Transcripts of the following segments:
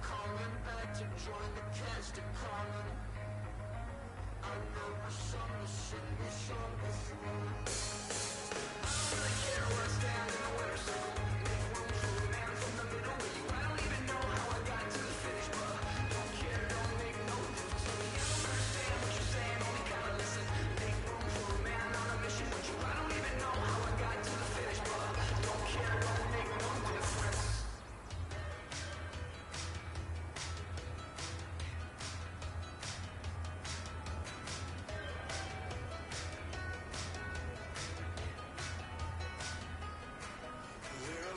coming back to join the cast of common. I know my song will sing this song before. I don't really care where I stand in the winner's circle. Make room for a man from the middle with you. I don't even know how I got to the finish, but don't care, don't make no difference to me. I don't understand what you're saying, only gotta listen. Make room for a man on a mission with you. I don't even know how I got to the finish, but don't care, don't make no difference. There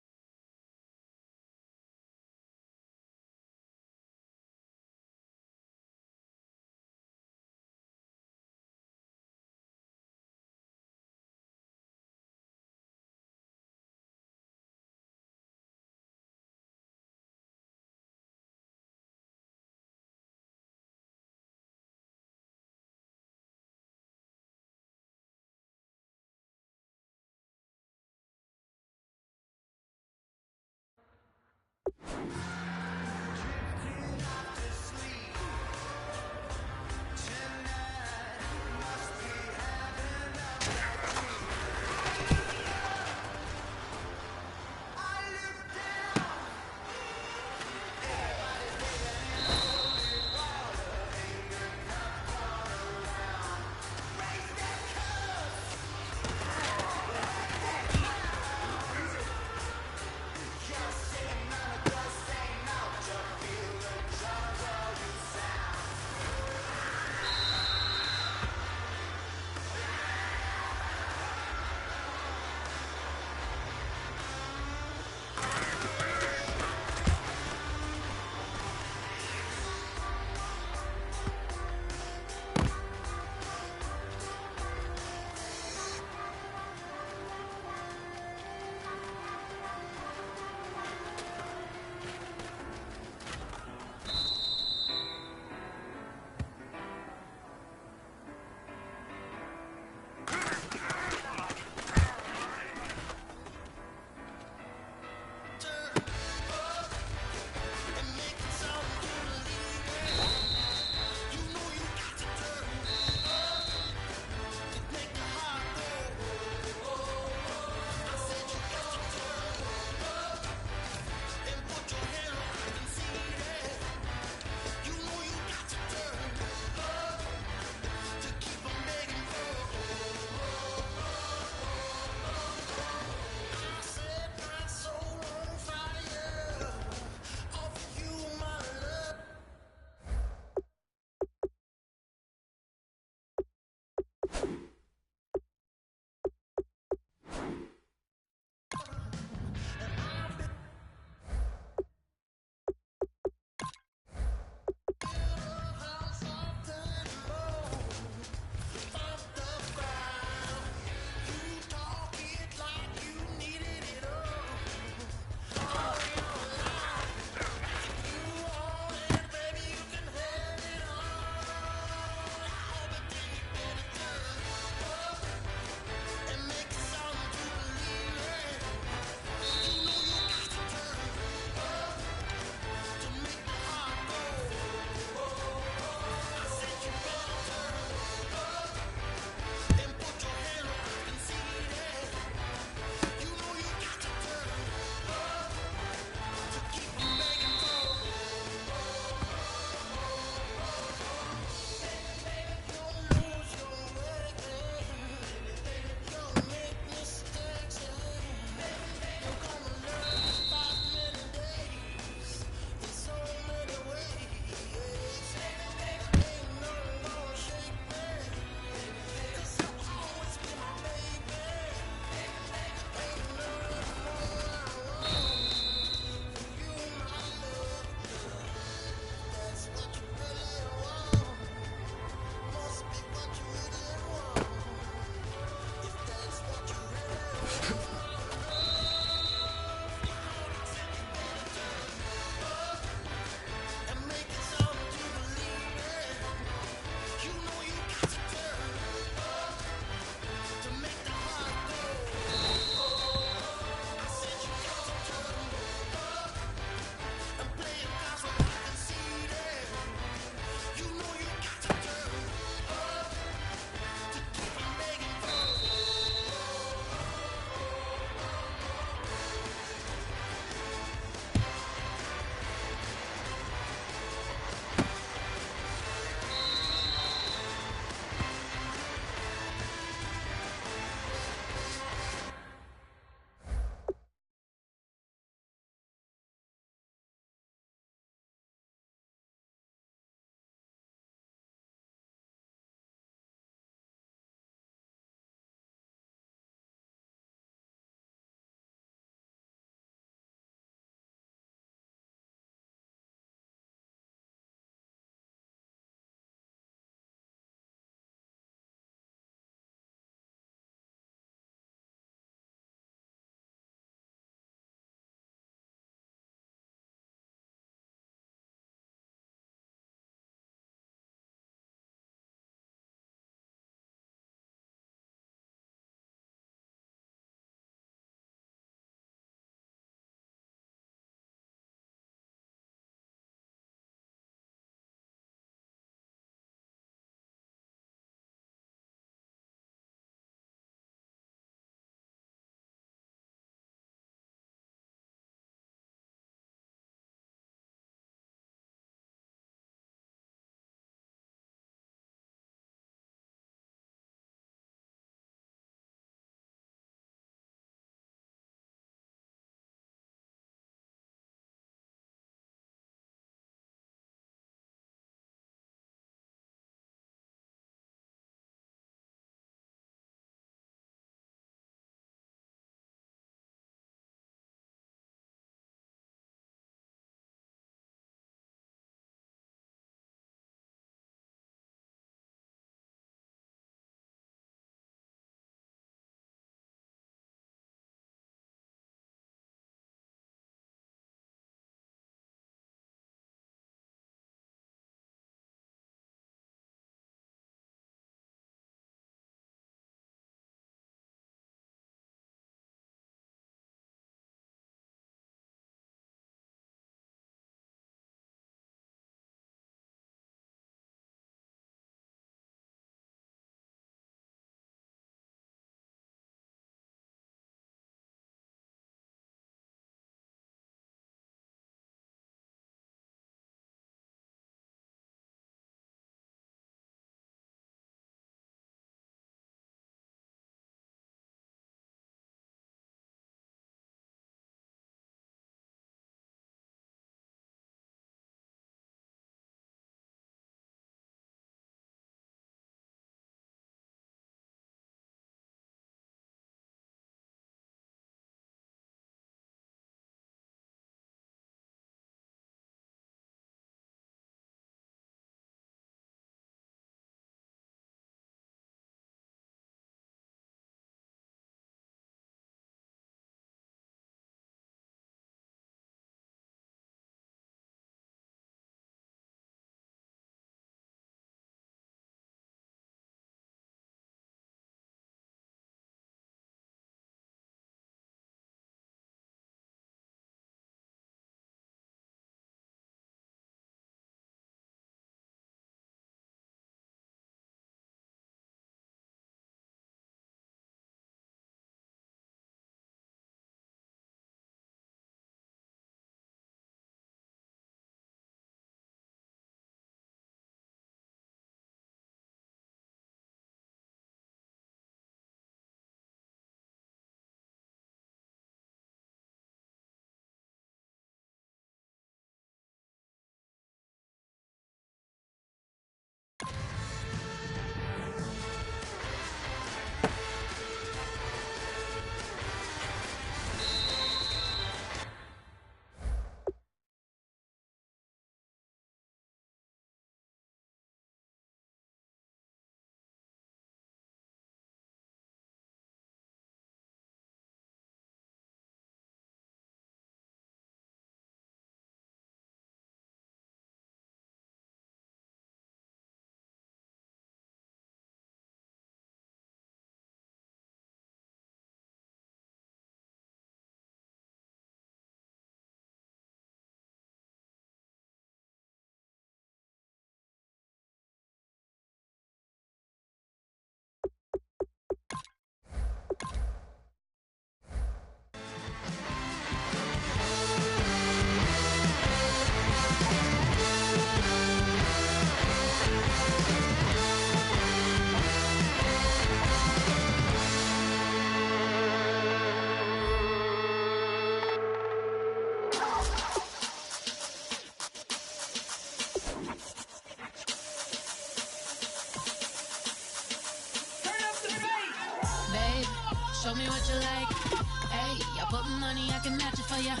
I can match it for ya.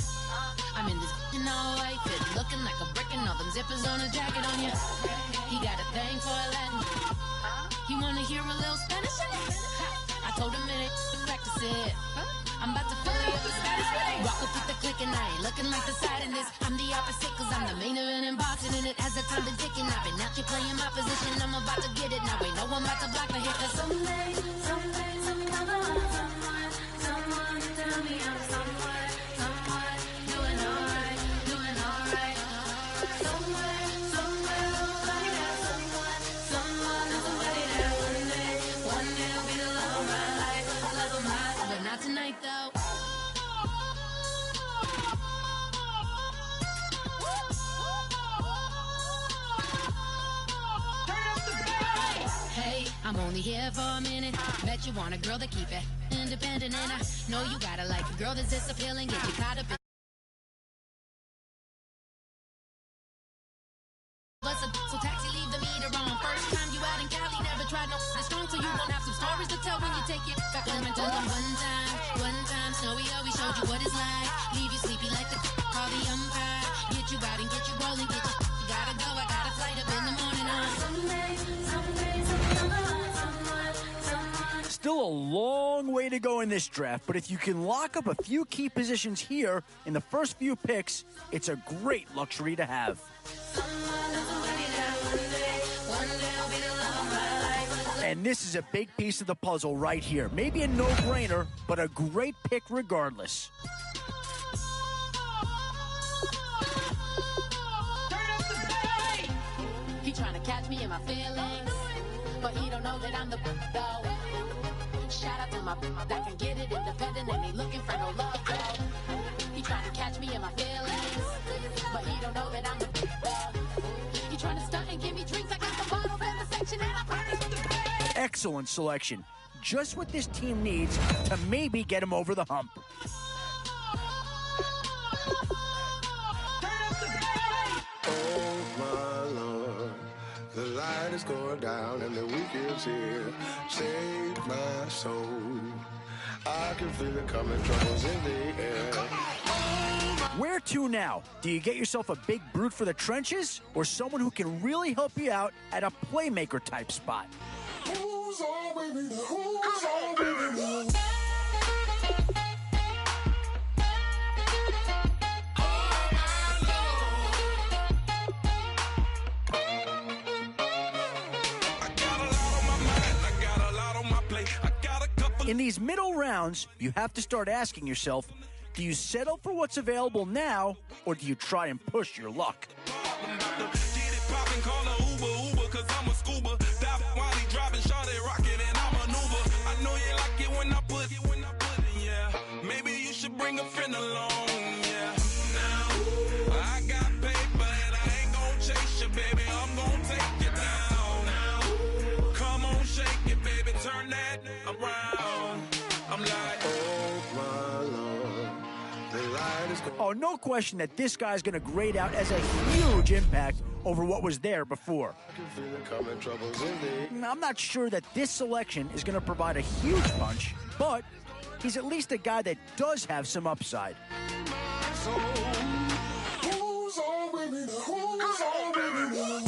I'm in this in all white fit, looking like a brick and all them zippers on a jacket on ya. He got a thing for a Latin. He wanna hear a little Spanish? I told him it ain't to practice it. I'm about to fully up the status. Rock up with the click and I ain't looking like the side in this. I'm the opposite cause I'm the main event in boxing and it has the time been ticking. I've been out here playing my position. I'm about to get it now. Ain't no one about to block the hit cause someday some come along, someone to tell me I'm someone doing alright. Somewhere, nobody got someone and somebody that one day will be the love of my life, but not tonight though. Hey, I'm only here for a minute. Bet you want a girl that keep it independent, and I know you gotta like a girl that's this appealing. Get you caught up in so taxi, leave the meter on. First time you out in Cali, never tried no strong, so you won't have some stories to tell when you take it back home and tell them one time, Snowy always showed you what it's like. Leave you sleepy like the call the umpire. Get you out and get you rolling, get you gotta go, I got a flight up in the morning on someone. Still a long way to go in this draft, but if you can lock up a few key positions here in the first few picks, it's a great luxury to have. And this is a big piece of the puzzle right here. Maybe a no-brainer, but a great pick regardless. He trying to catch me in my feelings, but he don't know that I'm the though. Shout out to my that can get it independent and ain't looking for no love though. He trying to catch me in my feelings, but he don't know that I'm the though. He trying to stunt and give me drinks. I got the bottle in the section and I promise. Excellent selection. Just what this team needs to maybe get him over the hump. Oh, my Lord, the light is going down and the week is here. Save my soul. I can feel it coming, troubles in the air. Where to now? Do you get yourself a big brute for the trenches or someone who can really help you out at a playmaker type spot? Who's all baby? Who's all baby? In these middle rounds, you have to start asking yourself, do you settle for what's available now, or do you try and push your luck? Maybe you should bring a friend along, yeah. Now, I got paper and I ain't gonna chase you, baby. I'm gonna take you down. Now, come on, shake it, baby. Turn that around. I'm like, Oh, my Lord, the light is going. Oh, no question that this guy's going to grade out as a huge impact over what was there before. I can feel it coming, troubles in the I'm not sure that this selection is going to provide a huge punch, but he's at least a guy that does have some upside. soul. Who's all baby? Who's all baby?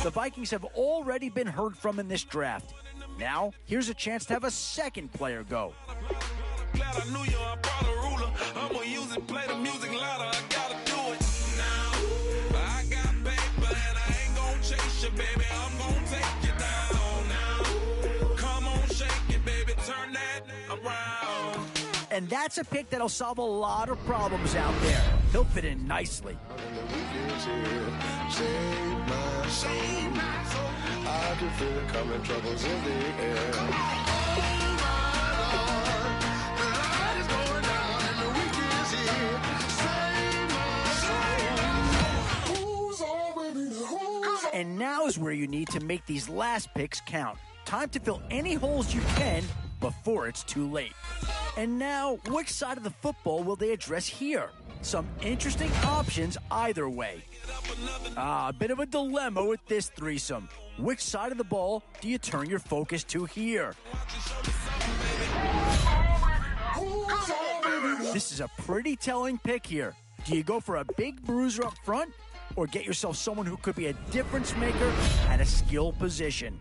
The Vikings have already been heard from in this draft. Now, here's a chance to have a second player go. Glad I knew you, I brought a ruler. I'm gonna use it, play the music louder. I gotta do it now. I got paper and I ain't gonna chase you, baby. I'm gonna take you down now. Come on, shake it, baby. Turn that around. And that's a pick that'll solve a lot of problems out there. He'll fit in nicely. Save my soul. I can feel it coming, troubles in the air. Oh my Lord, the light is going down and the week is here. Save my soul. Who's all baby? Who's all And now is where you need to make these last picks count. Time to fill any holes you can before it's too late. And now, which side of the football will they address here? Some interesting options either way. A bit of a dilemma with this threesome. Which side of the ball do you turn your focus to here? This is a pretty telling pick here. Do you go for a big bruiser up front or get yourself someone who could be a difference maker at a skill position?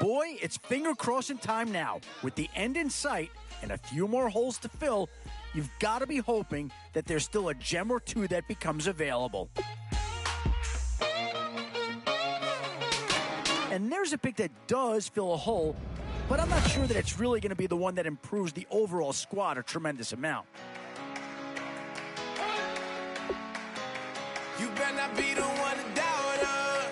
Boy, it's finger crossing time now. With the end in sight and a few more holes to fill, you've got to be hoping that there's still a gem or two that becomes available. And there's a pick that does fill a hole, but I'm not sure that it's really going to be the one that improves the overall squad a tremendous amount. You better not be the one to doubt us.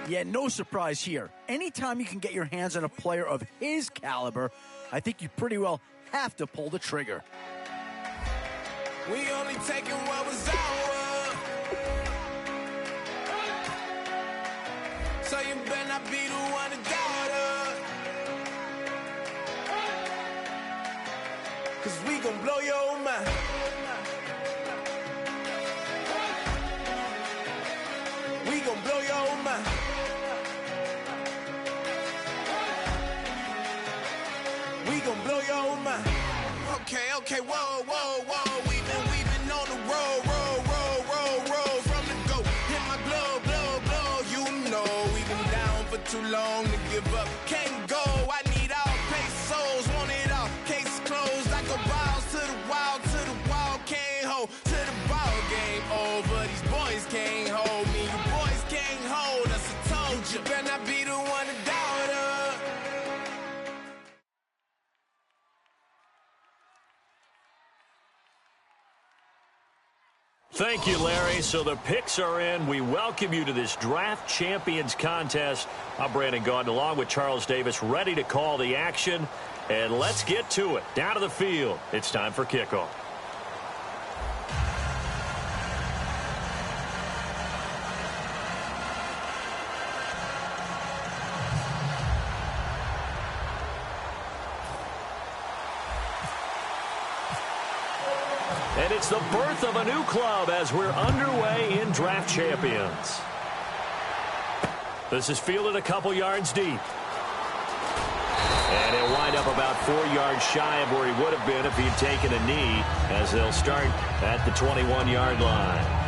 Yeah, no surprise here. Anytime you can get your hands on a player of his caliber, I think you pretty well have to pull the trigger. We only taking what was ours. So you better not be the one to doubt us. 'Cause we gon' blow your mind. We gon' blow your mind. We gon' blow your mind. Okay, whoa, whoa, whoa. We've been on the road from the go. Hit my blow. You know we've been down for too long to give up. Can't go. I need all pesos. Want it all. Case closed. I go balls to the wall. Can't hold to the ball game over. These boys can't hold me. You boys can't hold us. I told you. Better not be the one to doubt us. Thank you, Larry. So the picks are in. We welcome you to this Draft Champions contest. I'm Brandon Gaudin along with Charles Davis, ready to call the action. And let's get to it. Down to the field. It's time for kickoff. And it's the birth of a new club as we're underway in Draft Champions. This is fielded a couple yards deep. And he'll wind up about 4 yards shy of where he would have been if he'd taken a knee, as they'll start at the 21-yard line.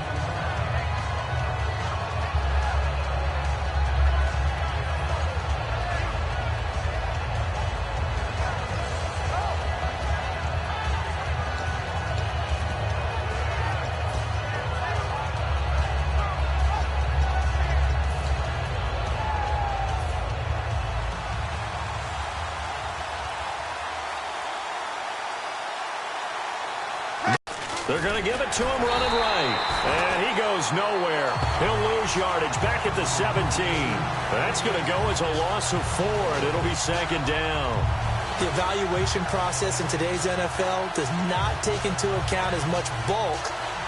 They're going to give it to him running right. And he goes nowhere. He'll lose yardage back at the 17. That's going to go as a loss of 4, and it'll be second down. The evaluation process in today's NFL does not take into account as much bulk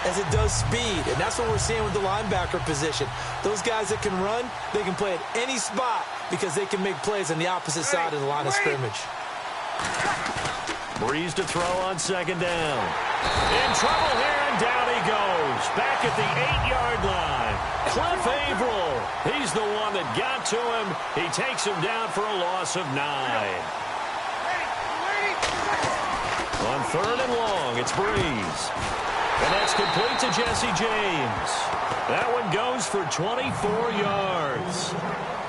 as it does speed. And that's what we're seeing with the linebacker position. Those guys that can run, they can play at any spot because they can make plays on the opposite side of the line of scrimmage. Breeze to throw on second down. In trouble here, and down he goes. Back at the 8-yard line. Cliff Averill, he's the one that got to him. He takes him down for a loss of 9. On third and long, it's Breeze. And that's complete to Jesse James. That one goes for 24 yards.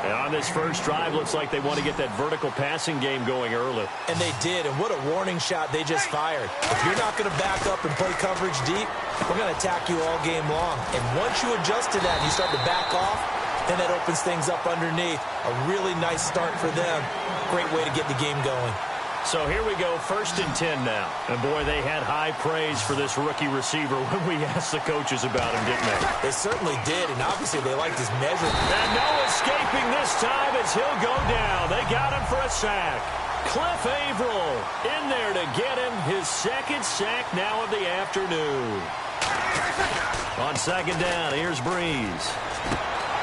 And on this first drive, looks like they want to get that vertical passing game going early. And they did, and what a warning shot they just fired. If you're not going to back up and play coverage deep, we're going to attack you all game long. And once you adjust to that and you start to back off, then that opens things up underneath. A really nice start for them. Great way to get the game going. So here we go, 1st and 10 now. And boy, they had high praise for this rookie receiver when we asked the coaches about him, didn't they? They certainly did, and obviously they liked his measurement. And no escaping this time as he'll go down. They got him for a sack. Cliff Averill in there to get him his second sack now of the afternoon. On second down, here's Breeze.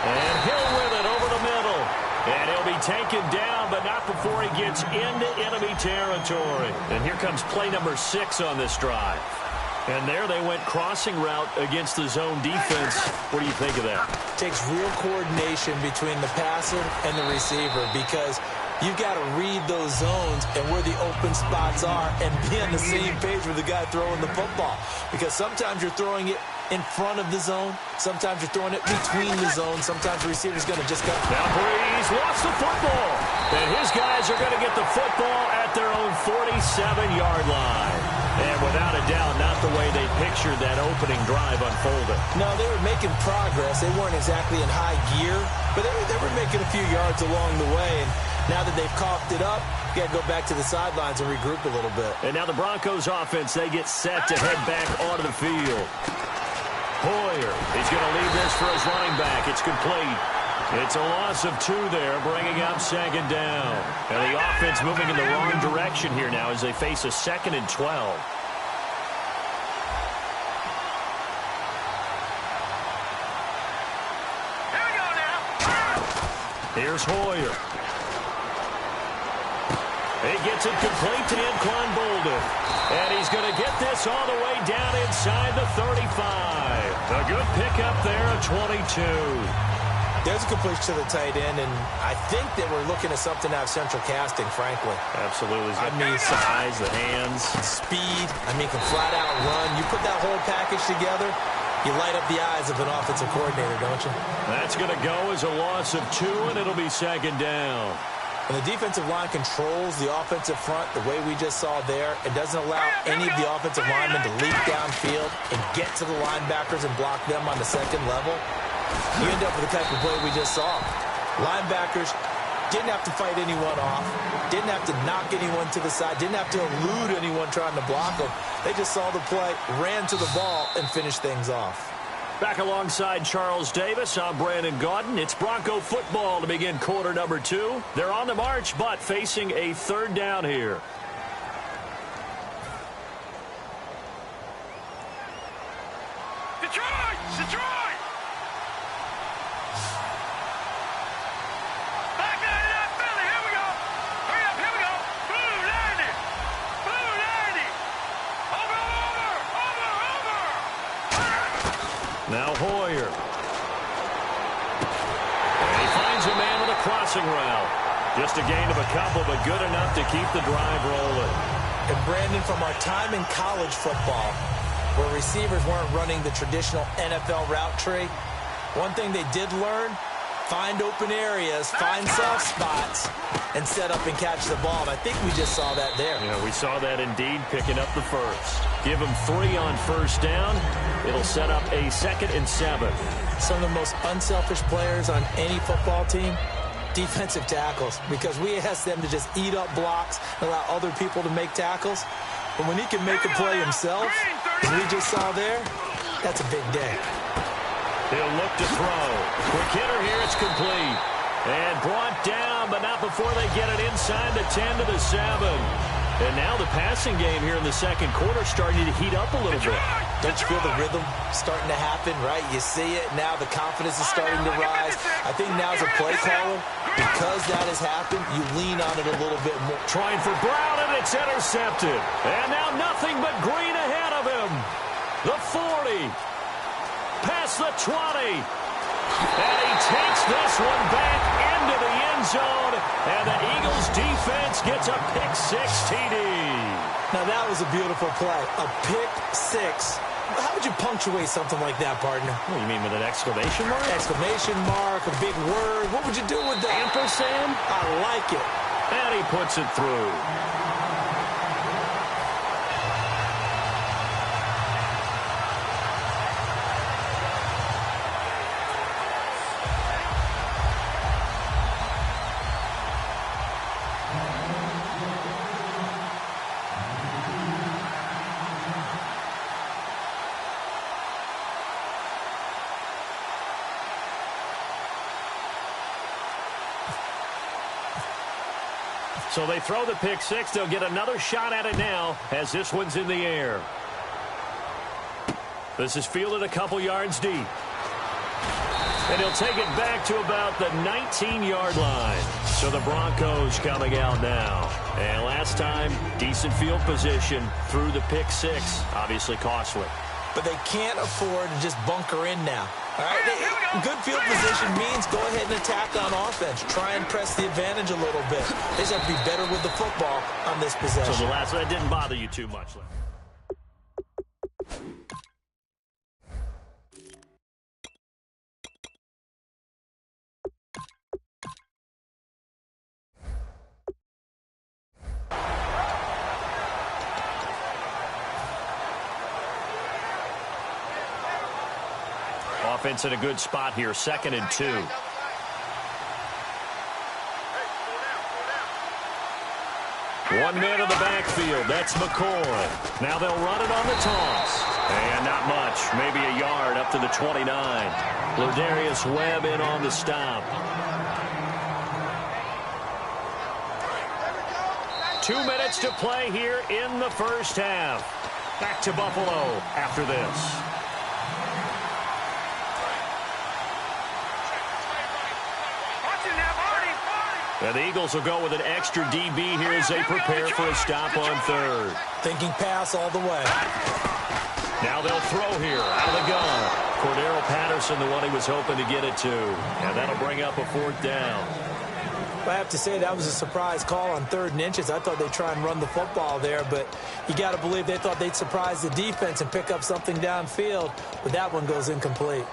And he'll win it over the middle. And he'll be taken down, but not before he gets into enemy territory. And here comes play number 6 on this drive. And there they went crossing route against the zone defense. What do you think of that? Takes real coordination between the passer and the receiver because you've got to read those zones and where the open spots are and be on the same page with the guy throwing the football. Because sometimes you're throwing it in front of the zone. Sometimes you're throwing it between the zones. Sometimes the receiver's going to just go. Now Breeze lost the football. And his guys are going to get the football at their own 47-yard line. And without a doubt, not the way they pictured that opening drive unfolding. No, they were making progress. They weren't exactly in high gear, but they were making a few yards along the way. And now that they've coughed it up, you got to go back to the sidelines and regroup a little bit. And now the Broncos offense, they get set to head back onto the field. Hoyer, he's going to leave this for his running back. It's complete. It's a loss of 2 there, bringing up 2nd down. And the offense moving in the wrong direction here now as they face a 2nd and 12. Here we go now. Here's Hoyer. He gets it complete to Anquan Bolden. And he's going to get this all the way down inside the 35. A good pickup there at 22. There's a completion to the tight end, and I think that we're looking at something out of central casting, frankly. Absolutely. I mean, size, the hands. Speed. I mean, can flat out run. You put that whole package together, you light up the eyes of an offensive coordinator, don't you? That's going to go as a loss of 2, and it'll be 2nd down. When the defensive line controls the offensive front the way we just saw there, it doesn't allow any of the offensive linemen to leap downfield and get to the linebackers and block them on the second level. You end up with the type of play we just saw. Linebackers didn't have to fight anyone off, didn't have to knock anyone to the side, didn't have to elude anyone trying to block them. They just saw the play, ran to the ball, and finished things off. Back alongside Charles Davis, I'm Brandon Gaudin. It's Bronco football to begin quarter number 2. They're on the march, but facing a 3rd down here. Detroit! Detroit! Back out of that belly. Here we go. Hurry up. Here we go. Blue 90. Blue 90. Over. Now Hoyer. And he finds a man with a crossing route. Just a gain of a couple, but good enough to keep the drive rolling. And Brandon, from our time in college football, where receivers weren't running the traditional NFL route tree, one thing they did learn, find open areas, find soft spots, and set up and catch the ball. And I think we just saw that there. Yeah, we saw that indeed, picking up the first. Give them 3 on 1st down. It'll set up a 2nd and 7. Some of the most unselfish players on any football team, defensive tackles, because we ask them to just eat up blocks and allow other people to make tackles. But when he can make a play himself, as we just saw there, that's a big day. He'll look to throw. Quick hitter here, it's complete. And brought down, but not before they get it inside the 10 to the 7. And now the passing game here in the 2nd quarter starting to heat up a little bit. Don't you feel the rhythm starting to happen, right? You see it now. The confidence is starting to rise. I think now as a play caller, because that has happened, you lean on it a little bit more. Trying for Brown, and it's intercepted. And now nothing but green ahead of him. The 40. Past the 20. And he takes this one back into the end zone. And the Eagles defense gets a pick-6 TD. Now that was a beautiful play. A pick-6. How would you punctuate something like that, partner? What do you mean, with an exclamation mark? Exclamation mark, a big word. What would you do with that? Ampersand? I like it. And he puts it through. So they throw the pick-6. They'll get another shot at it now as this one's in the air. This is fielded a couple yards deep. And he'll take it back to about the 19-yard line. So the Broncos coming out now. And last time, decent field position through the pick six. Obviously costly. But they can't afford to just bunker in now. All right, good field position means go ahead and attack on offense. Try and press the advantage a little bit. They just have to be better with the football on this possession. So the last one didn't bother you too much. Offense in a good spot here, 2nd and 2. One man in the backfield, that's McCoy. Now they'll run it on the toss. And not much, maybe a yard up to the 29. Ladarius Webb in on the stop. 2 minutes to play here in the first half. Back to Buffalo after this. And the Eagles will go with an extra DB here as they prepare for a stop on 3rd. Thinking pass all the way. Now they'll throw here out of the gun. Cordero Patterson, the one he was hoping to get it to. And that'll bring up a 4th down. I have to say that was a surprise call on 3rd and inches. I thought they'd try and run the football there, but you got to believe they thought they'd surprise the defense and pick up something downfield. But that one goes incomplete.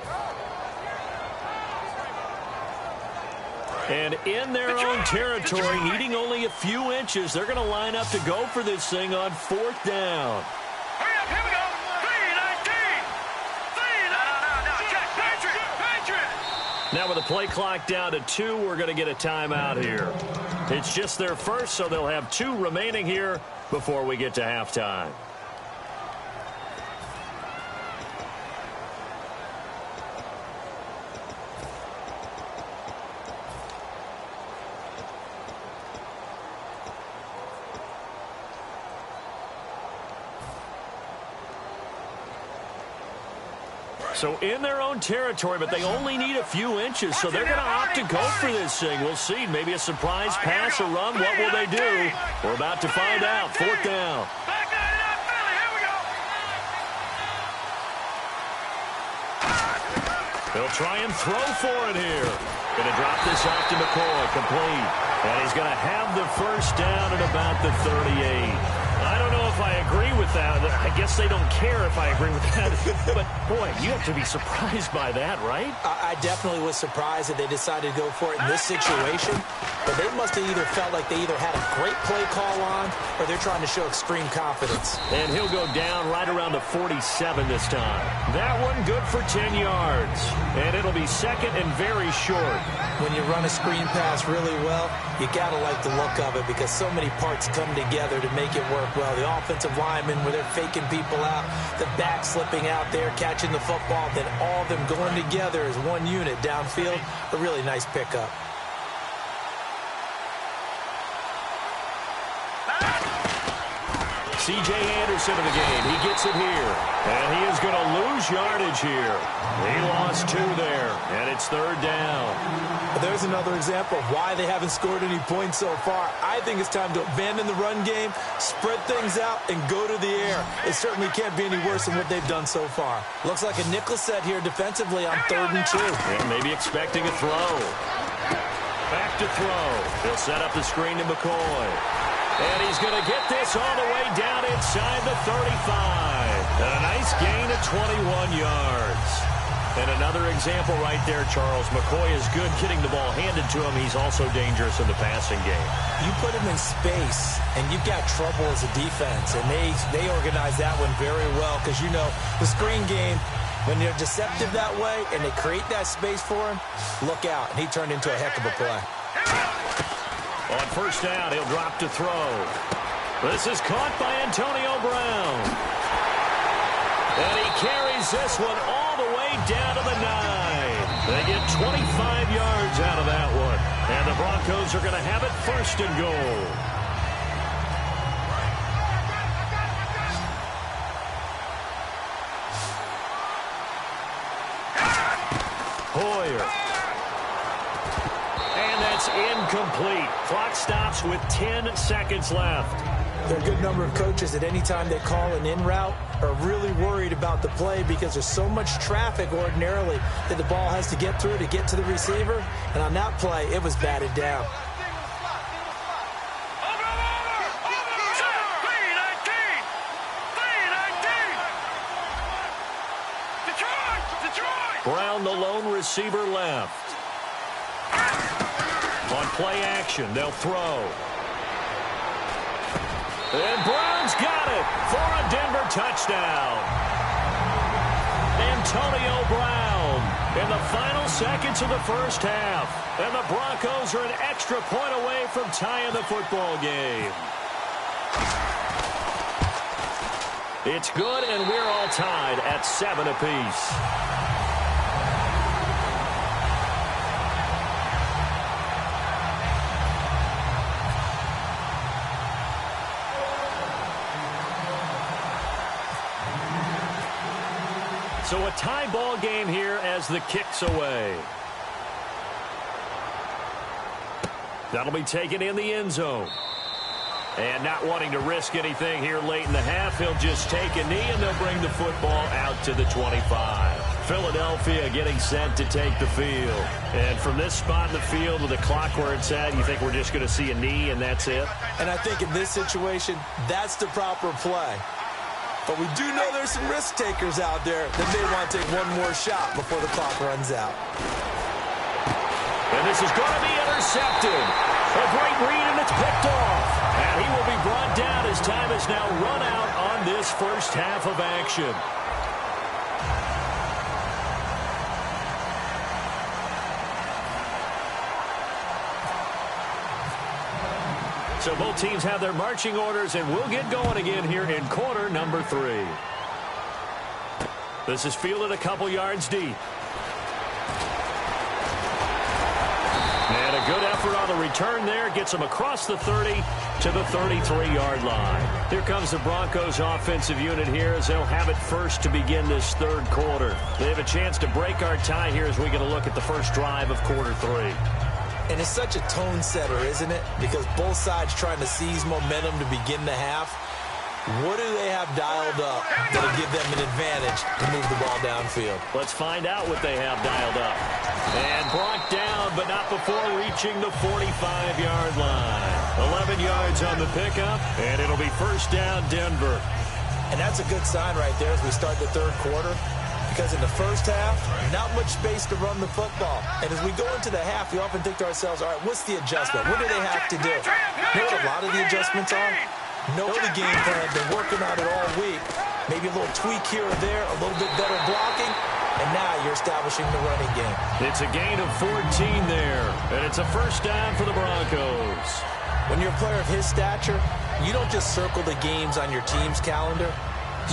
And in their own territory, needing only a few inches, they're going to line up to go for this thing on 4th down. Hurry up, here we go. 3-19. Check, Patriot. Now with the play clock down to 2, we're going to get a timeout here. It's just their first, so they'll have 2 remaining here before we get to halftime. So in their own territory, but they only need a few inches, so they're going to opt to go for this thing. We'll see. Maybe a surprise pass or run. What will they do? We're about to find out. 4th down. They'll try and throw for it here. Going to drop this off to McCoy. Complete. And he's going to have the first down at about the 38. I don't know if I agree with that. I guess they don't care if I agree with that. But, boy, you have to be surprised by that, right? I definitely was surprised that they decided to go for it in this situation. But they must have either felt like they either had a great play call on or they're trying to show extreme confidence. And he'll go down right around the 47 this time. That one good for 10 yards. And it'll be 2nd and very short. When you run a screen pass really well, you got to like the look of it because so many parts come together to make it work well. The offensive linemen where they're faking people out, the back slipping out there, catching the football, then all of them going together as one unit downfield. A really nice pickup. C.J. Anderson in the game. He gets it here. And he is going to lose yardage here. He lost 2 there. And it's 3rd down. There's another example of why they haven't scored any points so far. I think it's time to abandon the run game, spread things out, and go to the air. It certainly can't be any worse than what they've done so far. Looks like a nickel set here defensively on 3rd and 2. And maybe expecting a throw. Back to throw. They'll set up the screen to McCoy. And he's going to get this all the way down inside the 35. And a nice gain of 21 yards. And another example right there, Charles. McCoy is good getting the ball handed to him. He's also dangerous in the passing game. You put him in space, and you've got trouble as a defense. And they organize that one very well because, you know, the screen game, when they're deceptive that way and they create that space for him, look out. And he turned into a heck of a play. On 1st down, he'll drop to throw. This is caught by Antonio Brown. And he carries this one all the way down to the 9. They get 25 yards out of that one. And the Broncos are going to have it 1st and goal. Hoyer. And that's incomplete. Clock stops with 10 seconds left. There are a good number of coaches at any time they call an in route are really worried about the play because there's so much traffic ordinarily that the ball has to get through to get to the receiver. And on that play, it was batted down. Brown, the lone receiver, left. On play action, they'll throw. And Brown's got it for a Denver touchdown. Antonio Brown in the final seconds of the first half. And the Broncos are an extra point away from tying the football game. It's good, and we're all tied at 7 apiece. So a tie ball game here as the kick's away. That'll be taken in the end zone. And not wanting to risk anything here late in the half, he'll just take a knee and they'll bring the football out to the 25. Philadelphia getting set to take the field. And from this spot in the field with the clock where it's at, you think we're just going to see a knee and that's it? And I think in this situation, that's the proper play. But we do know there's some risk takers out there that may want to take one more shot before the clock runs out. And this is going to be intercepted. A great read, and it's picked off. And he will be brought down as time is now run out on this first half of action. So both teams have their marching orders, and we'll get going again here in quarter number 3. This is fielded a couple yards deep. And a good effort on the return there. Gets him across the 30 to the 33-yard line. Here comes the Broncos offensive unit here as they'll have it first to begin this third quarter. They have a chance to break our tie here as we get a look at the first drive of quarter 3. And it's such a tone setter, isn't it? Because both sides trying to seize momentum to begin the half. What do they have dialed up that'll give them an advantage to move the ball downfield? Let's find out what they have dialed up. And brought down, but not before reaching the 45-yard line. 11 yards on the pickup, and it'll be first down Denver. And that's a good sign right there as we start the third quarter. Because in the first half, not much space to run the football. And as we go into the half, we often think to ourselves, all right, what's the adjustment? What do they have to do? You know what a lot of the adjustments are? Know the game plan, been working on it all week. Maybe a little tweak here or there, a little bit better blocking, and now you're establishing the running game. It's a gain of 14 there, and it's a first down for the Broncos. When you're a player of his stature, you don't just circle the games on your team's calendar.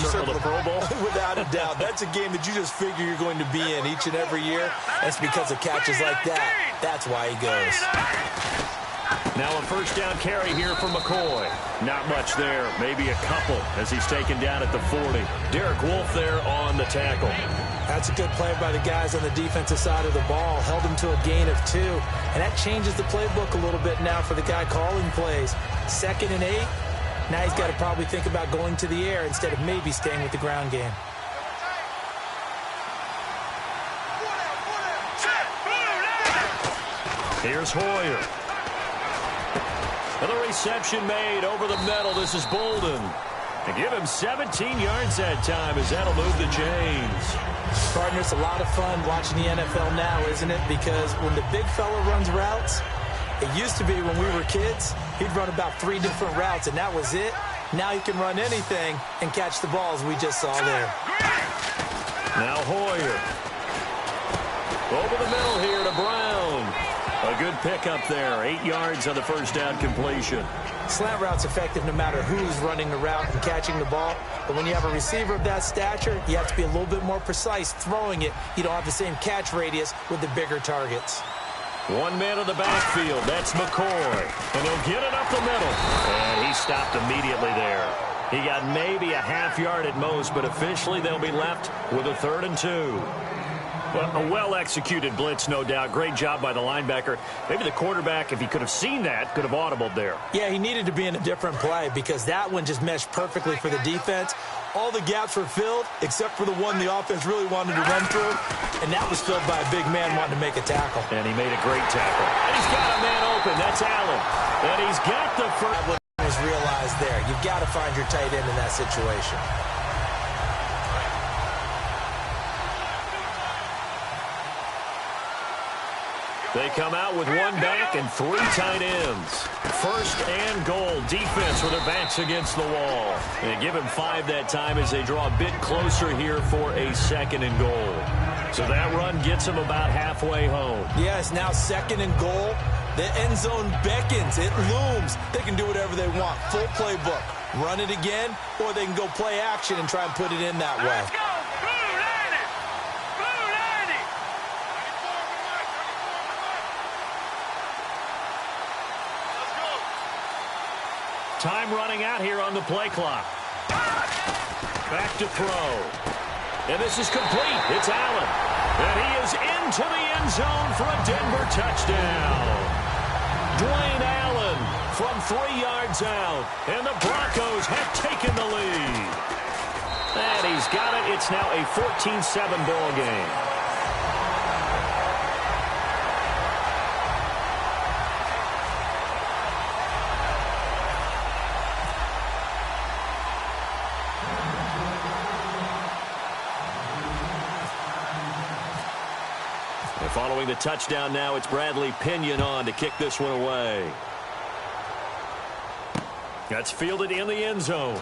You circle the Pro Bowl? Without a doubt. That's a game that you just figure you're going to be in each and every year. That's because of catches like that. That's why he goes. Now a first down carry here for McCoy. Not much there. Maybe a couple as he's taken down at the 40. Derek Wolfe there on the tackle. That's a good play by the guys on the defensive side of the ball. Held him to a gain of 2. And that changes the playbook a little bit now for the guy calling plays. 2nd and 8. Now he's got to probably think about going to the air instead of maybe staying with the ground game. Here's Hoyer. And the reception made over the middle. This is Bolden. And give him 17 yards that time as that'll move the chains. Partner, it's a lot of fun watching the NFL now, isn't it? Because when the big fella runs routes, it used to be when we were kids, he'd run about 3 different routes, and that was it. Now he can run anything and catch the balls we just saw there. Now Hoyer. Over the middle here to Brown. A good pickup there. 8 yards on the first down completion. Slant route's effective no matter who's running the route and catching the ball. But when you have a receiver of that stature, you have to be a little bit more precise throwing it. You don't have the same catch radius with the bigger targets. One man in the backfield. That's McCoy. And he'll get it up the middle. And he stopped immediately there. He got maybe a half yard at most, but officially they'll be left with a 3rd and 2. Well, a well-executed blitz, no doubt. Great job by the linebacker. Maybe the quarterback, if he could have seen that, could have audibled there. Yeah, he needed to be in a different play because that one just meshed perfectly for the defense. All the gaps were filled except for the one the offense really wanted to run through, and that was filled by a big man wanting to make a tackle. And he made a great tackle. And he's got a man open. That's Allen. And he's got the first. What was realized there. You've got to find your tight end in that situation. They come out with one back and 3 tight ends. First and goal. Defense with their backs against the wall. And give him 5 that time as they draw a bit closer here for a 2nd and goal. So that run gets them about halfway home. Yeah, it's now 2nd and goal. The end zone beckons. It looms. They can do whatever they want. Full playbook. Run it again, or they can go play action and try and put it in that way. Let's go! Blue 90! Blue 90! Let's go! Time running out here on the play clock. Back to throw. And this is complete. It's Allen. And he is into the end zone for a Denver touchdown. Dwayne Allen from 3 yards out. And the Broncos have taken the lead. And he's got it. It's now a 14-7 ball game. Following the touchdown now, it's Bradley Pinion on to kick this one away. That's fielded in the end zone.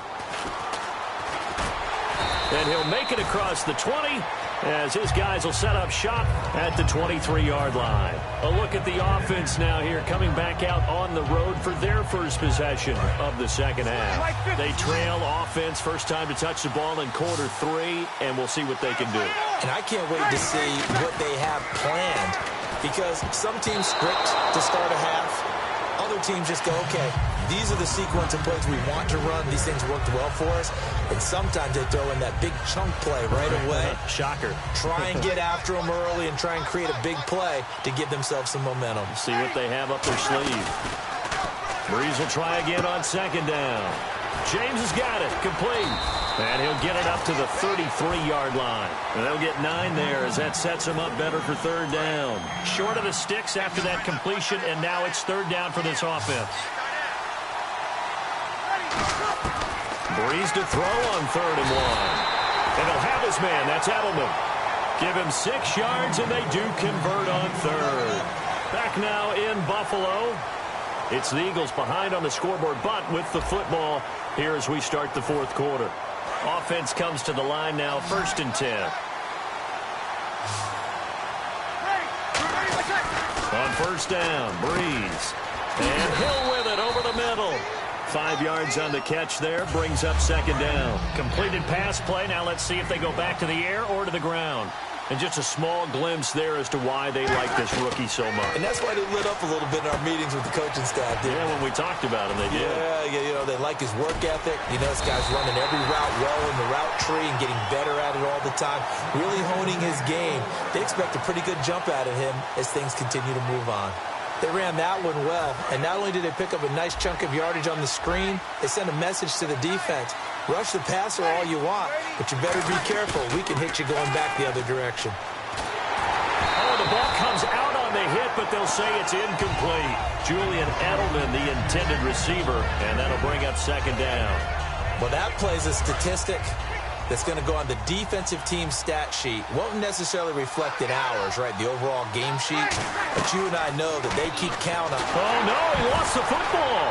And he'll make it across the 20 as his guys will set up shop at the 23-yard line. A look at the offense now here coming back out on the road for their first possession of the second half. They trail offense first time to touch the ball in quarter 3, and we'll see what they can do. And I can't wait to see what they have planned because some teams script to start a half. Other teams just go, okay, these are the sequence of plays we want to run. These things worked well for us. And sometimes they throw in that big chunk play right away. Shocker. Try and get after them early and try and create a big play to give themselves some momentum. See what they have up their sleeve. Breeze will try again on 2nd down. James has got it. Complete. And he'll get it up to the 33-yard line. And they'll get 9 there as that sets him up better for 3rd down. Short of the sticks after that completion, and now it's 3rd down for this offense. Breeze to throw on 3rd and 1. And he'll have his man. That's Edelman. Give him 6 yards, and they do convert on 3rd. Back now in Buffalo. It's the Eagles behind on the scoreboard, but with the football here as we start the 4th quarter. Offense comes to the line now, 1st and 10. On 1st down, Breeze. And Hill with it over the middle. 5 yards on the catch there, brings up 2nd down. Completed pass play. Now let's see if they go back to the air or to the ground. And just a small glimpse there as to why they like this rookie so much. And that's why they lit up a little bit in our meetings with the coaching staff. Yeah, when we talked about him, they did. Yeah, you know, they like his work ethic. You know, this guy's running every route well in the route tree and getting better at it all the time. Really honing his game. They expect a pretty good jump out of him as things continue to move on. They ran that one well, and not only did they pick up a nice chunk of yardage on the screen, they sent a message to the defense. Rush the passer all you want, but you better be careful. We can hit you going back the other direction. Oh, the ball comes out on the hit, but they'll say it's incomplete. Julian Edelman, the intended receiver, and that'll bring up 2nd down. Well, that plays a statistic that's going to go on the defensive team stat sheet. Won't necessarily reflect in ours, right, the overall game sheet. But you and I know that they keep count on. Oh, no, he lost the football.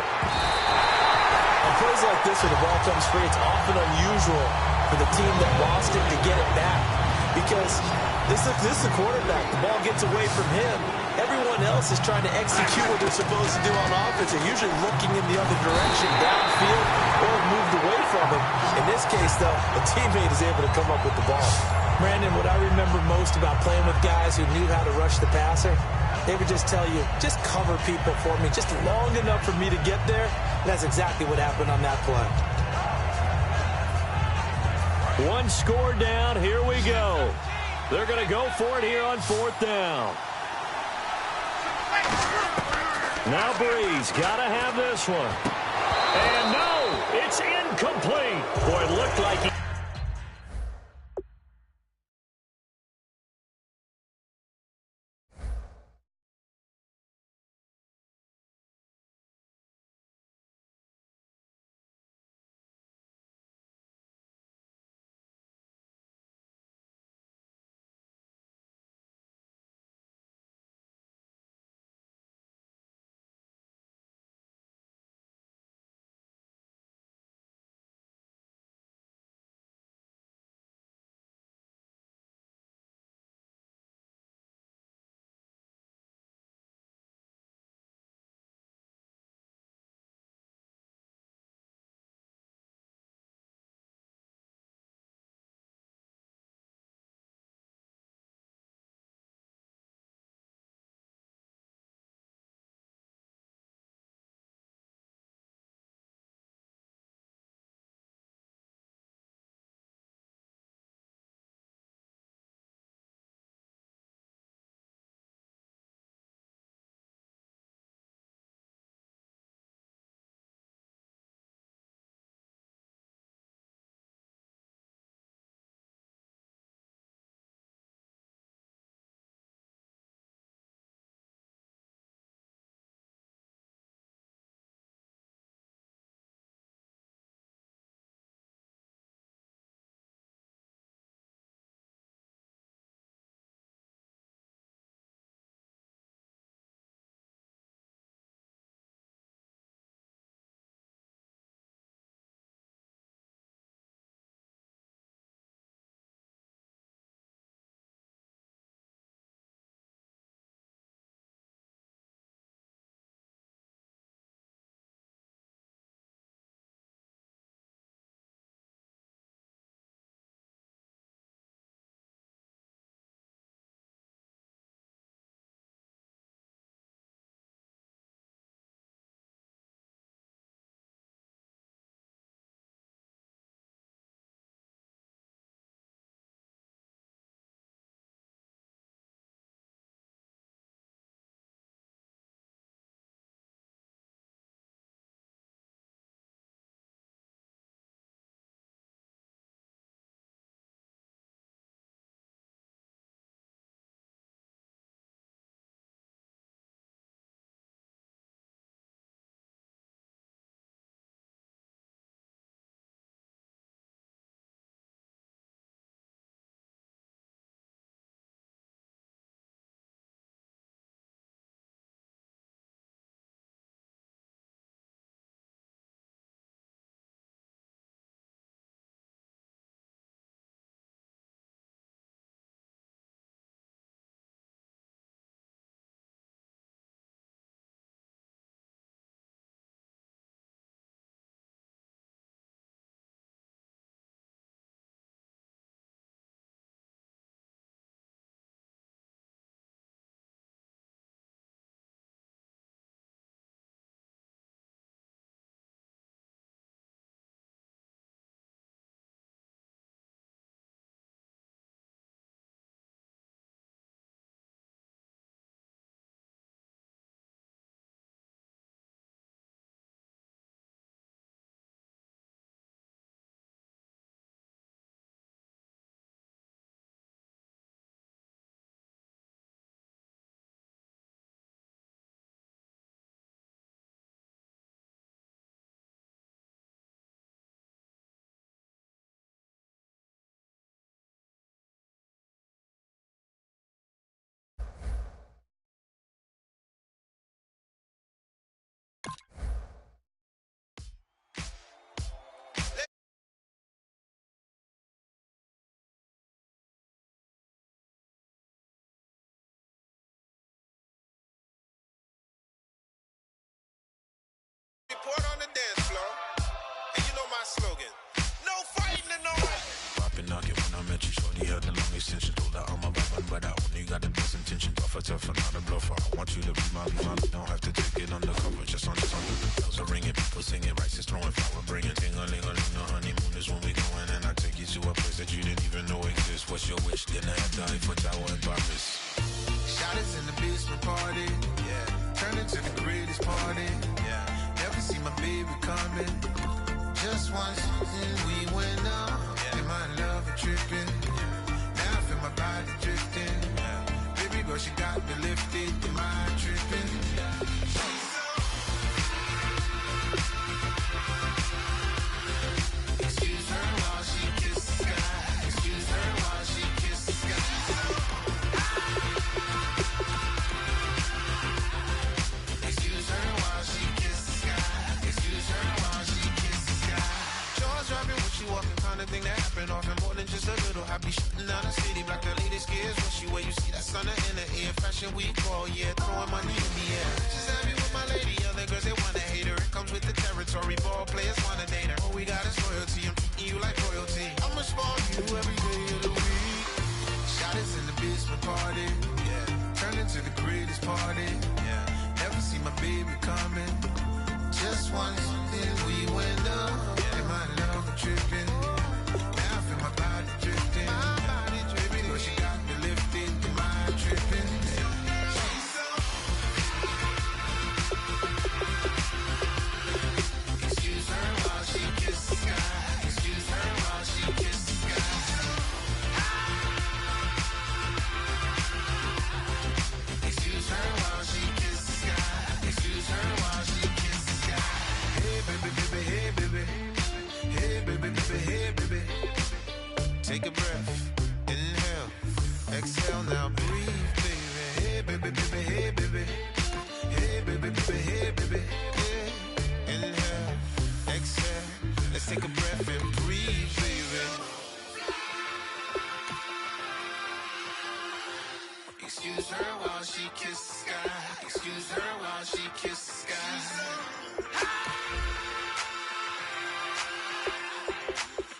On plays like this where the ball comes free, it's often unusual for the team that lost it to get it back. Because this is the quarterback. The ball gets away from him. Everyone else is trying to execute what they're supposed to do on offense. They're usually looking in the other direction, downfield, or moved away from him. In this case, though, a teammate is able to come up with the ball. Brandon, what I remember most about playing with guys who knew how to rush the passer, they would just tell you, just cover people for me, just long enough for me to get there. And that's exactly what happened on that play. One score down. Here we go. They're going to go for it here on 4th down. Now Breeze got to have this one. And no, it's incomplete. Boy, it looked like he... Report on the dance floor. And you know my slogan. No fighting in no right. Poppin' knockin' when I met you, shorty had the long extension. Told her I'm a weapon, but I only got the best intention. Tough and not a bluffer. I want you to be my don't have to take it undercover. Just on the bells are ringing, people's sing it right, just throwing flower, bringing ting-a-ling-a-ling. The honeymoon is when we going, and I take you to a place that you didn't even know exists. What's your wish? Dinner at the Eiffel Tower in Paris. Shot us in the basement party, yeah. Turn into the greatest party, yeah. Never see my baby coming. Just once, and we went up. Yeah. In my love a tripping, yeah. Now I feel my body drifting, yeah. Baby girl, she got me lifted. In my tripping, yeah. Excuse her while she kisses the sky. Excuse her while she kisses the sky. Excuse her while she kisses the sky. Excuse her while she kisses the sky. Jaws dropping when she walking, kind of thing that happen often. More than just a little. I be shutting down the city, black the latest gears. When she wear, you see that sun in the air. Fashion week all year, throwing money in the air. She's happy with my lady. Other girls they wanna hate her. It comes with the territory. Ball players wanna date her. All we got is loyalty. I'm treating you like royalty. I'ma spoil you every day of the week. Shot us in the basement party, yeah. Turn into the greatest party, yeah. Never see my baby coming. Just once, then we went up. Yeah. In my love a tripping. Now I feel my body drifting. My body dripping. But she got me lifted. In my tripping. Excuse her while she kisses the sky. Excuse her while she kisses the sky. Excuse her while she kisses the sky. Excuse her while she kisses the sky. Hey baby, baby, hey baby. Hey baby, baby, hey baby. Take a breath, inhale, exhale, now breathe, baby. Hey baby, baby, hey baby. Hey baby, baby, hey baby. Yeah. Inhale, exhale, let's take a breath and breathe, baby. Excuse her while she kisses the sky. Excuse her while she kisses the sky.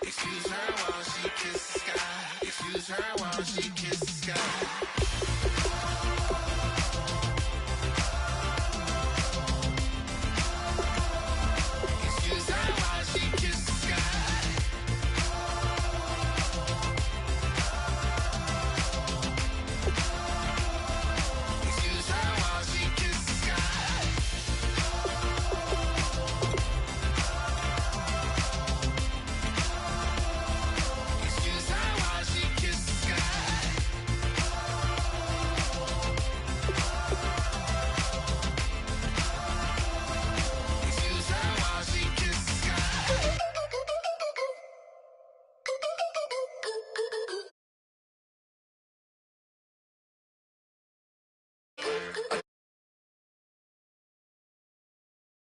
Excuse her while she kisses the sky. Excuse her while she kisses the sky. Excuse her while she kisses the sky. Excuse her while she kisses the sky. Excuse her while she kisses the sky. Excuse her while she kisses the sky.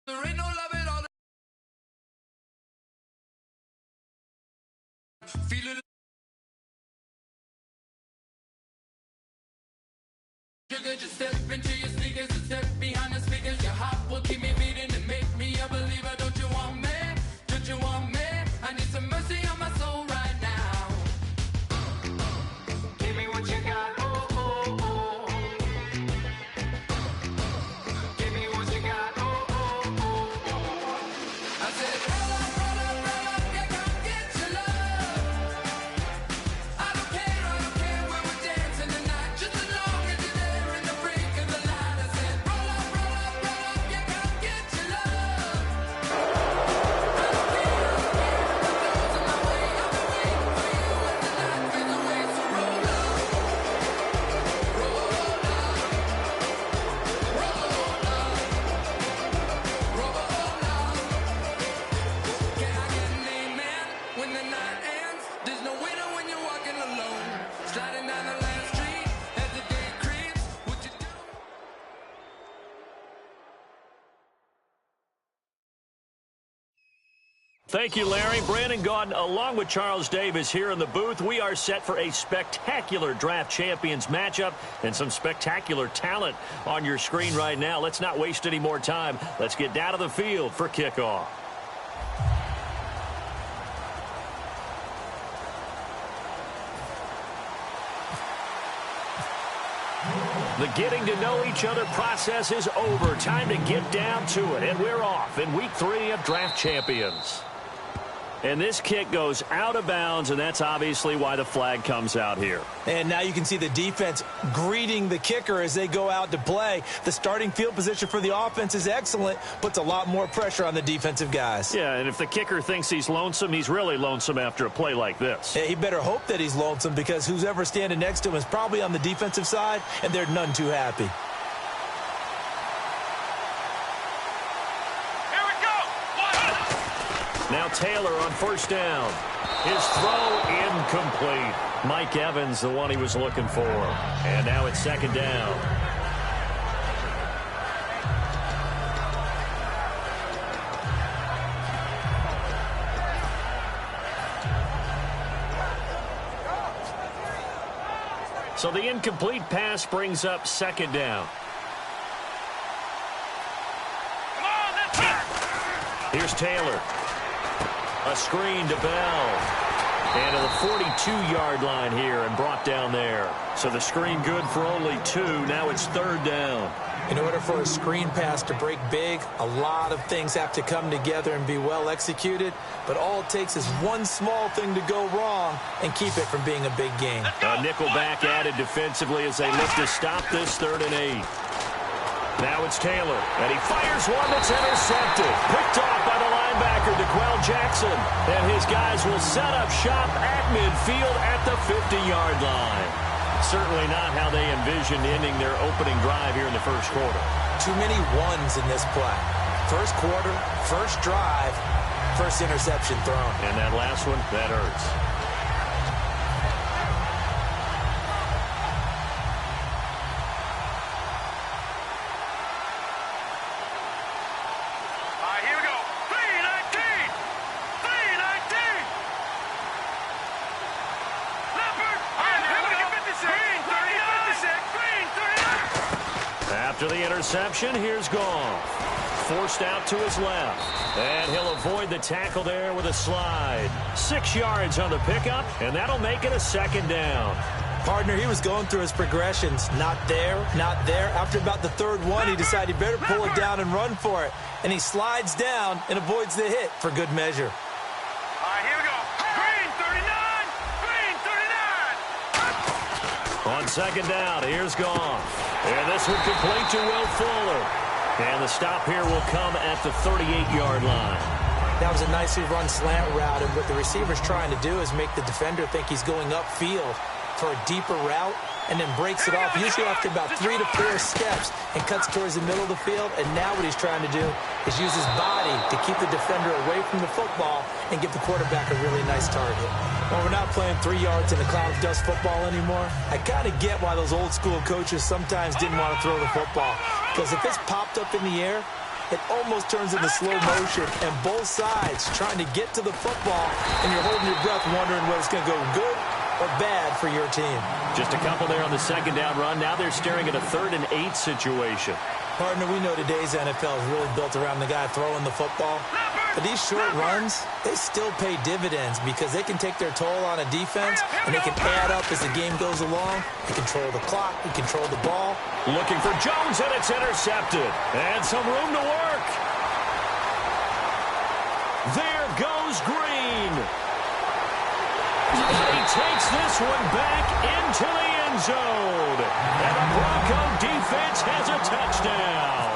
There ain't no love at all. Feeling sugar, just step into your sneakers and step behind the speakers. Your heart will keep me beating and make me a believer. Don't you want me? Don't you want me? I need some mercy on my soul right now. Give me what you got. Oh, oh, oh. Give me what you got. Oh, oh, oh, oh. I said, roll up, roll up, roll up. Yeah, come get your love. I don't care when we're dancing tonight. Just as long as you're there in the break of the light. I said, roll up, roll up, roll up. Yeah, come get your love. I don't care what goes in my way. I've been waiting for you as the night fades away. So roll up, roll up, roll up, roll up. Can I get an amen when the night ends? There's no winner when you're walking alone. Sliding down the last street as the day creeps. What you do? Thank you, Larry. Brandon Gaudin, along with Charles Davis here in the booth. We are set for a spectacular draft champions matchup and some spectacular talent on your screen right now. Let's not waste any more time. Let's get down to the field for kickoff. The getting to know each other process is over. Time to get down to it. And we're off in week 3 of Draft Champions. And this kick goes out of bounds, and that's obviously why the flag comes out here. And now you can see the defense greeting the kicker as they go out to play. The starting field position for the offense is excellent, puts a lot more pressure on the defensive guys. Yeah, and if the kicker thinks he's lonesome, he's really lonesome after a play like this. Yeah, he better hope that he's lonesome, because who's ever standing next to him is probably on the defensive side, and they're none too happy. Now Taylor on first down. His throw incomplete. Mike Evans, the one he was looking for. And now it's second down. So the incomplete pass brings up second down. Here's Taylor. A screen to Bell. And to the 42-yard line here and brought down there. So the screen good for only 2. Now it's third down. In order for a screen pass to break big, a lot of things have to come together and be well executed. But all it takes is one small thing to go wrong and keep it from being a big gain. A nickel back added defensively as they look to stop this 3rd and 8. Now it's Taylor, and he fires one that's intercepted. Picked off by the linebacker, DeQuell Jackson. And his guys will set up shop at midfield at the 50-yard line. Certainly not how they envisioned ending their opening drive here in the first quarter. Too many ones in this play. First quarter, first drive, first interception thrown. And that last one, that hurts. After the interception, here's Goff. Forced out to his left. And he'll avoid the tackle there with a slide. 6 yards on the pickup, and that'll make it a second down. Partner, he was going through his progressions. Not there, not there. After about the 3rd one, he decided he better pull it down and run for it. And he slides down and avoids the hit for good measure. All right, here we go. Green 39! Green 39! On second down, here's Goff. And this one complete to Will Fuller. And the stop here will come at the 38-yard line. That was a nicely run slant route, and what the receiver's trying to do is make the defender think he's going upfield for a deeper route, and then breaks it off, usually after about 3 to 4 steps, and cuts towards the middle of the field. And now what he's trying to do is use his body to keep the defender away from the football and give the quarterback a really nice target. Well, we're not playing 3 yards in a cloud of dust football anymore. I kind of get why those old school coaches sometimes didn't want to throw the football, because if it's popped up in the air, it almost turns into slow motion, and both sides trying to get to the football, and you're holding your breath wondering whether it's going to go good or bad for your team. Just a couple there on the second down run. Now they're staring at a 3rd and 8 situation. Partner, we know today's NFL is really built around the guy throwing the football. But these short runs, they still pay dividends, because they can take their toll on a defense, and they can add up as the game goes along. They control the clock, they control the ball. Looking for Jones, and it's intercepted. And some room to work. There goes Green. He takes this one back into the end zone. And the Bronco defense has a touchdown.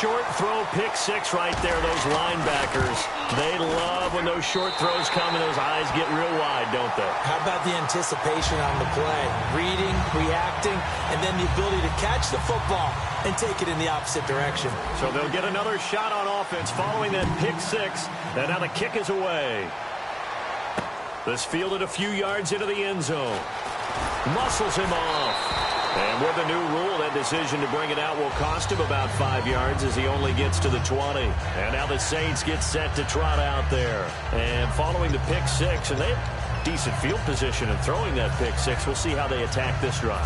Short throw, pick 6 right there. Those linebackers, they love when those short throws come and those eyes get real wide, don't they? How about the anticipation on the play? Reading, reacting, and then the ability to catch the football and take it in the opposite direction. So they'll get another shot on offense following that pick 6. And now the kick is away. This fielded a few yards into the end zone. Muscles him off. And with the new rule, that decision to bring it out will cost him about 5 yards as he only gets to the 20. And now the Saints get set to trot out there. And following the pick 6, and they have decent field position in throwing that pick 6. We'll see how they attack this drive.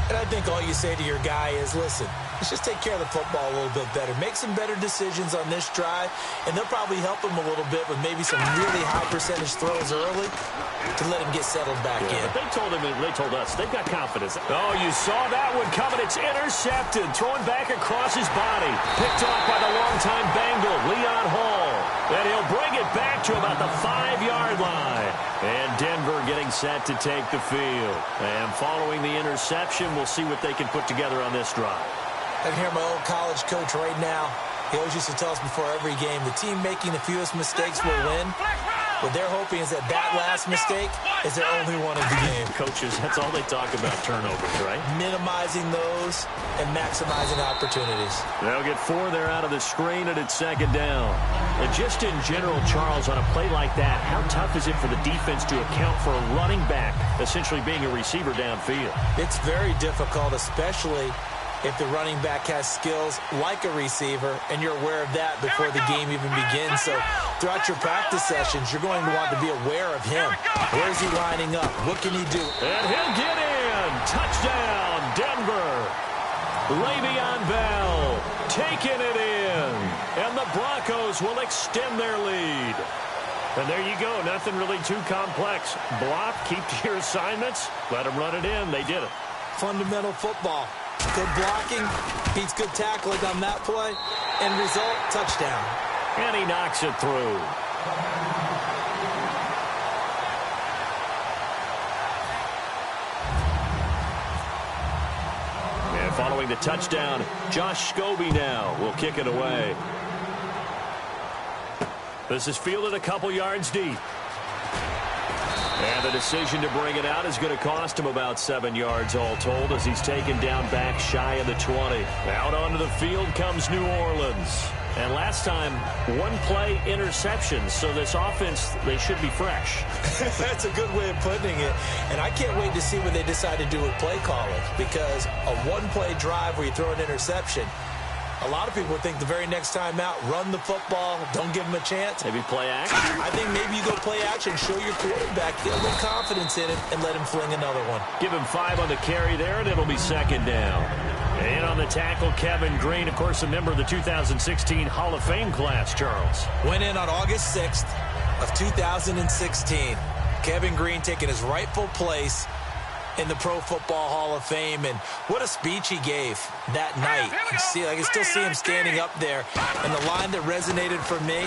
And I think all you say to your guy is, listen, Let's just take care of the football a little bit better. Make some better decisions on this drive, and they'll probably help him a little bit with maybe some really high percentage throws early to let him get settled back in. But they told us they've got confidence. Oh, you saw that one coming. It's intercepted. Thrown back across his body. Picked off by the longtime Bengal, Leon Hall. And he'll bring it back to about the 5-yard line. And Denver getting set to take the field. And following the interception, we'll see what they can put together on this drive. I can hear my old college coach right now. He always used to tell us before every game, the team making the fewest mistakes will win. What they're hoping is that last mistake is their only one of the game. Coaches, that's all they talk about, turnovers, right? Minimizing those and maximizing opportunities. They'll get 4 there out of the screen, and it's second down. And just in general, Charles, on a play like that, how tough is it for the defense to account for a running back essentially being a receiver downfield? It's very difficult, especially if the running back has skills like a receiver, and you're aware of that before the game even begins. So throughout your practice sessions, you're going to want to be aware of him. Where's he lining up? What can he do? And he'll get in. Touchdown, Denver. Le'Veon Bell taking it in. And the Broncos will extend their lead. And there you go. Nothing really too complex. Block, keep to your assignments, let them run it in. They did it. Fundamental football. Good blocking, beats good tackling on that play, and result, touchdown. And he knocks it through. And following the touchdown, Josh Scobie now will kick it away. This is fielded a couple yards deep. And the decision to bring it out is going to cost him about 7 yards all told as he's taken down back shy of the 20. Out onto the field comes New Orleans. And last time, 1-play interceptions, so this offense, they should be fresh. That's a good way of putting it. And I can't wait to see what they decide to do with play calling, because a 1-play drive where you throw an interception, a lot of people would think the very next time out, run the football, don't give them a chance. Maybe play action? I think maybe you go play action, show your quarterback, get a little confidence in him, and let him fling another one. Give him 5 on the carry there, and it'll be second down. And on the tackle, Kevin Green, of course, a member of the 2016 Hall of Fame class, Charles. Went in on August 6th of 2016. Kevin Green taking his rightful place in the Pro Football Hall of Fame, and what a speech he gave that night. I can still see him standing up there, and the line that resonated for me,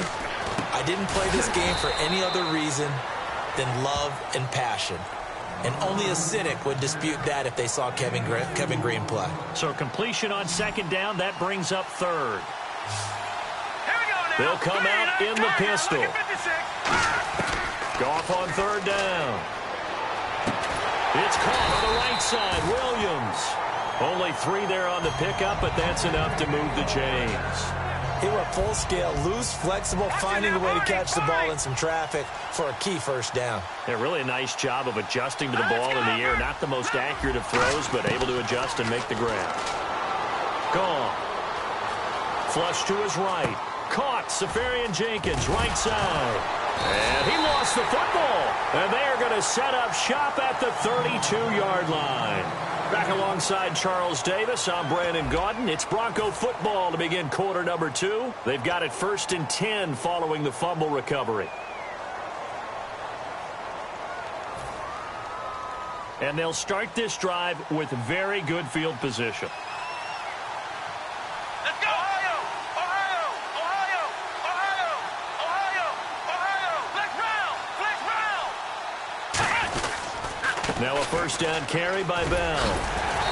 I didn't play this game for any other reason than love and passion. And only a cynic would dispute that if they saw Kevin Green play. So completion on second down, that brings up third. They'll come out in the pistol. Goff on third down. It's caught on the right side, Williams. Only 3 there on the pickup, but that's enough to move the chains. He went full scale, loose, flexible, finding a way to catch the ball in some traffic for a key first down. Yeah, really a nice job of adjusting to the ball in the air. Not the most accurate of throws, but able to adjust and make the grab. Gone. Flush to his right. Caught, Safarian Jenkins, right side. And he lost the football. And they are going to set up shop at the 32-yard line. Back alongside Charles Davis, I'm Brandon Gaudin. It's Bronco football to begin quarter number 2. They've got it 1st and 10 following the fumble recovery. And they'll start this drive with very good field position. Let's go! Ohio! Ohio! Ohio! Ohio! Ohio! Ohio! Flex round! Now a first down carry by Bell.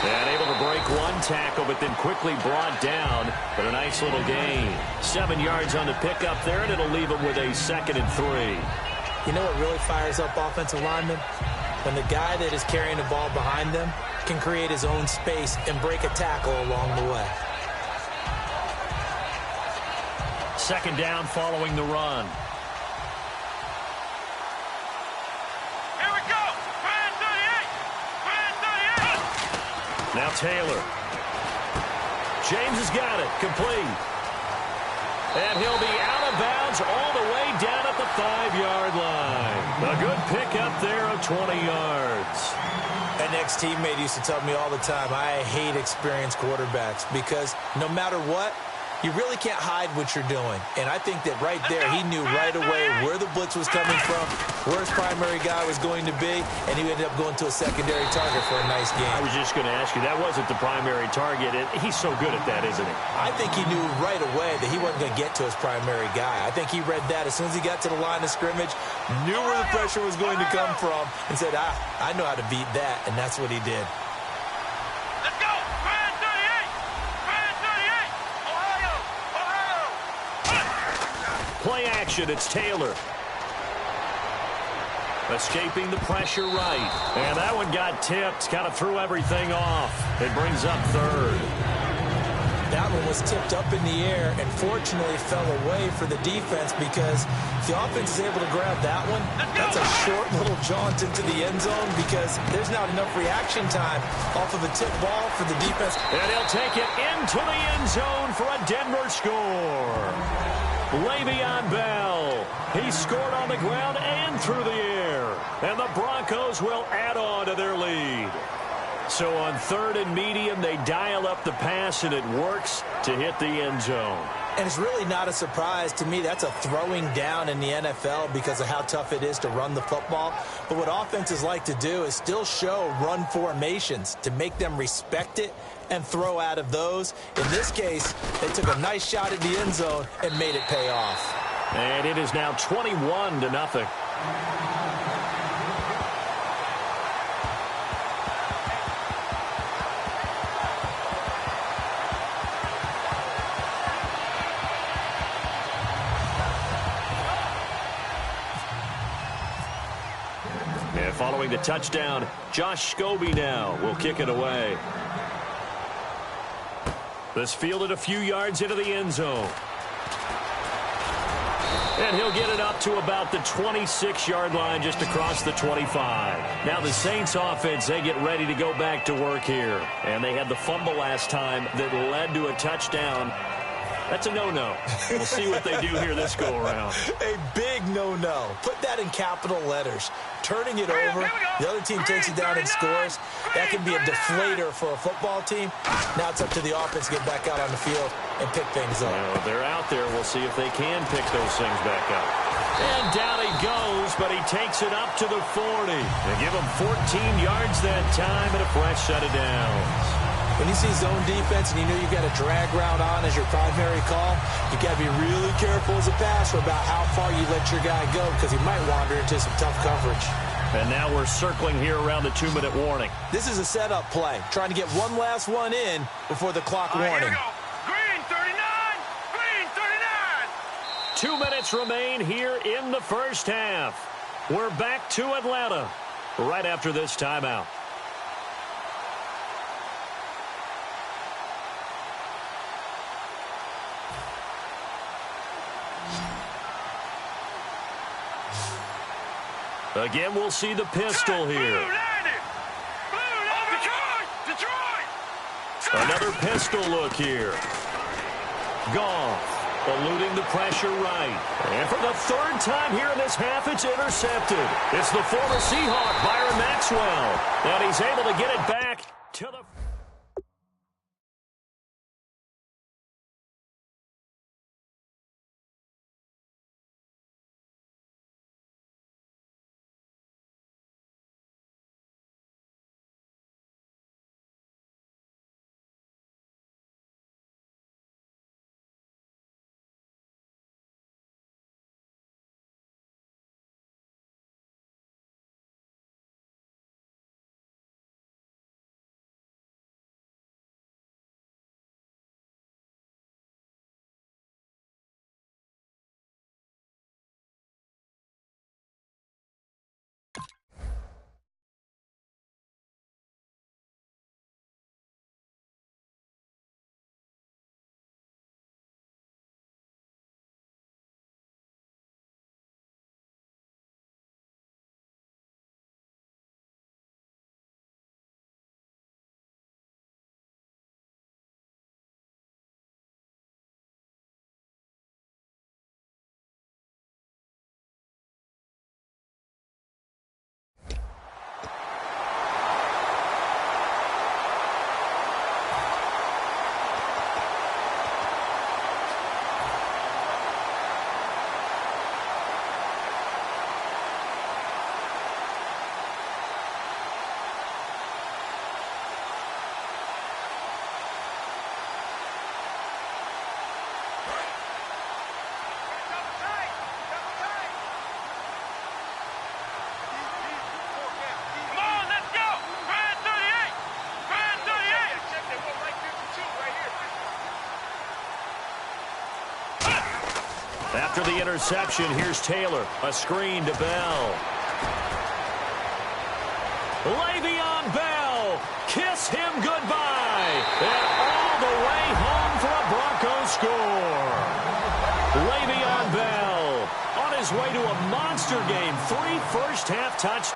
And able to break one tackle, but then quickly brought down. But a nice little gain. 7 yards on the pickup there, and it'll leave him with a 2nd and 3. You know what really fires up offensive linemen? When the guy that is carrying the ball behind them can create his own space and break a tackle along the way. 2nd down following the run. Here we go! Brand 38! Brand 38! Now Taylor. James has got it. Complete. And he'll be out of bounds all the way down at the 5-yard line. A good pickup there of 20 yards. And next teammate used to tell me all the time, I hate experienced quarterbacks because no matter what, you really can't hide what you're doing. And I think that right there, he knew right away where the blitz was coming from, where his primary guy was going to be, and he ended up going to a secondary target for a nice game. I was just going to ask you, that wasn't the primary target. He's so good at that, isn't he? I think he knew right away that he wasn't going to get to his primary guy. I think he read that as soon as he got to the line of scrimmage, knew where the pressure was going to come from, and said, I know how to beat that, and that's what he did. Let's go! Grand 38! Grand 38! Ohio! Play action, it's Taylor. Escaping the pressure right. And that one got tipped, kind of threw everything off. It brings up third. That one was tipped up in the air and fortunately fell away for the defense because if the offense is able to grab that one, that's a short little jaunt into the end zone because there's not enough reaction time off of a tip ball for the defense. And he'll take it into the end zone for a Denver score. Le'Veon Bell. He scored on the ground and through the air. And the Broncos will add on to their lead. So on 3rd and medium, they dial up the pass, and it works to hit the end zone. And it's really not a surprise to me. That's a throwing down in the NFL because of how tough it is to run the football. But what offenses like to do is still show run formations to make them respect it and throw out of those. In this case, they took a nice shot at the end zone and made it pay off. And it is now 21-0. And following the touchdown, Josh Scobie now will kick it away. This fielded a few yards into the end zone. And he'll get it up to about the 26-yard line, just across the 25. Now the Saints offense, they get ready to go back to work here. And they had the fumble last time that led to a touchdown. That's a no-no. We'll see what they do here this go-around. A big no-no. Put that in capital letters. Turning it over, the other team takes it down and scores. That can be a deflator for a football team. Now it's up to the offense to get back out on the field and pick things up. Well, they're out there. We'll see if they can pick those things back up. And down he goes, but he takes it up to the 40. They give him 14 yards that time and a fresh set of downs. When you see zone defense and you know you've got a drag route on as your primary call, you've got to be really careful as a passer about how far you let your guy go because he might wander into some tough coverage. And now we're circling here around the 2-minute warning. This is a setup play, trying to get one last one in before the clock warning. Here we go. Green 39! Green 39! 2 minutes remain here in the first half. We're back to Atlanta right after this timeout. Again, we'll see the pistol here. Another pistol look here. Goff eluding the pressure right. And for the 3rd time here in this half, it's intercepted. It's the former Seahawk, Byron Maxwell. And he's able to get it back to the... After the interception, here's Taylor. A screen to Bell. Le'Veon Bell, kiss him goodbye. And all the way home for a Broncos score. Le'Veon Bell on his way to a monster game. 3 first-half touchdowns.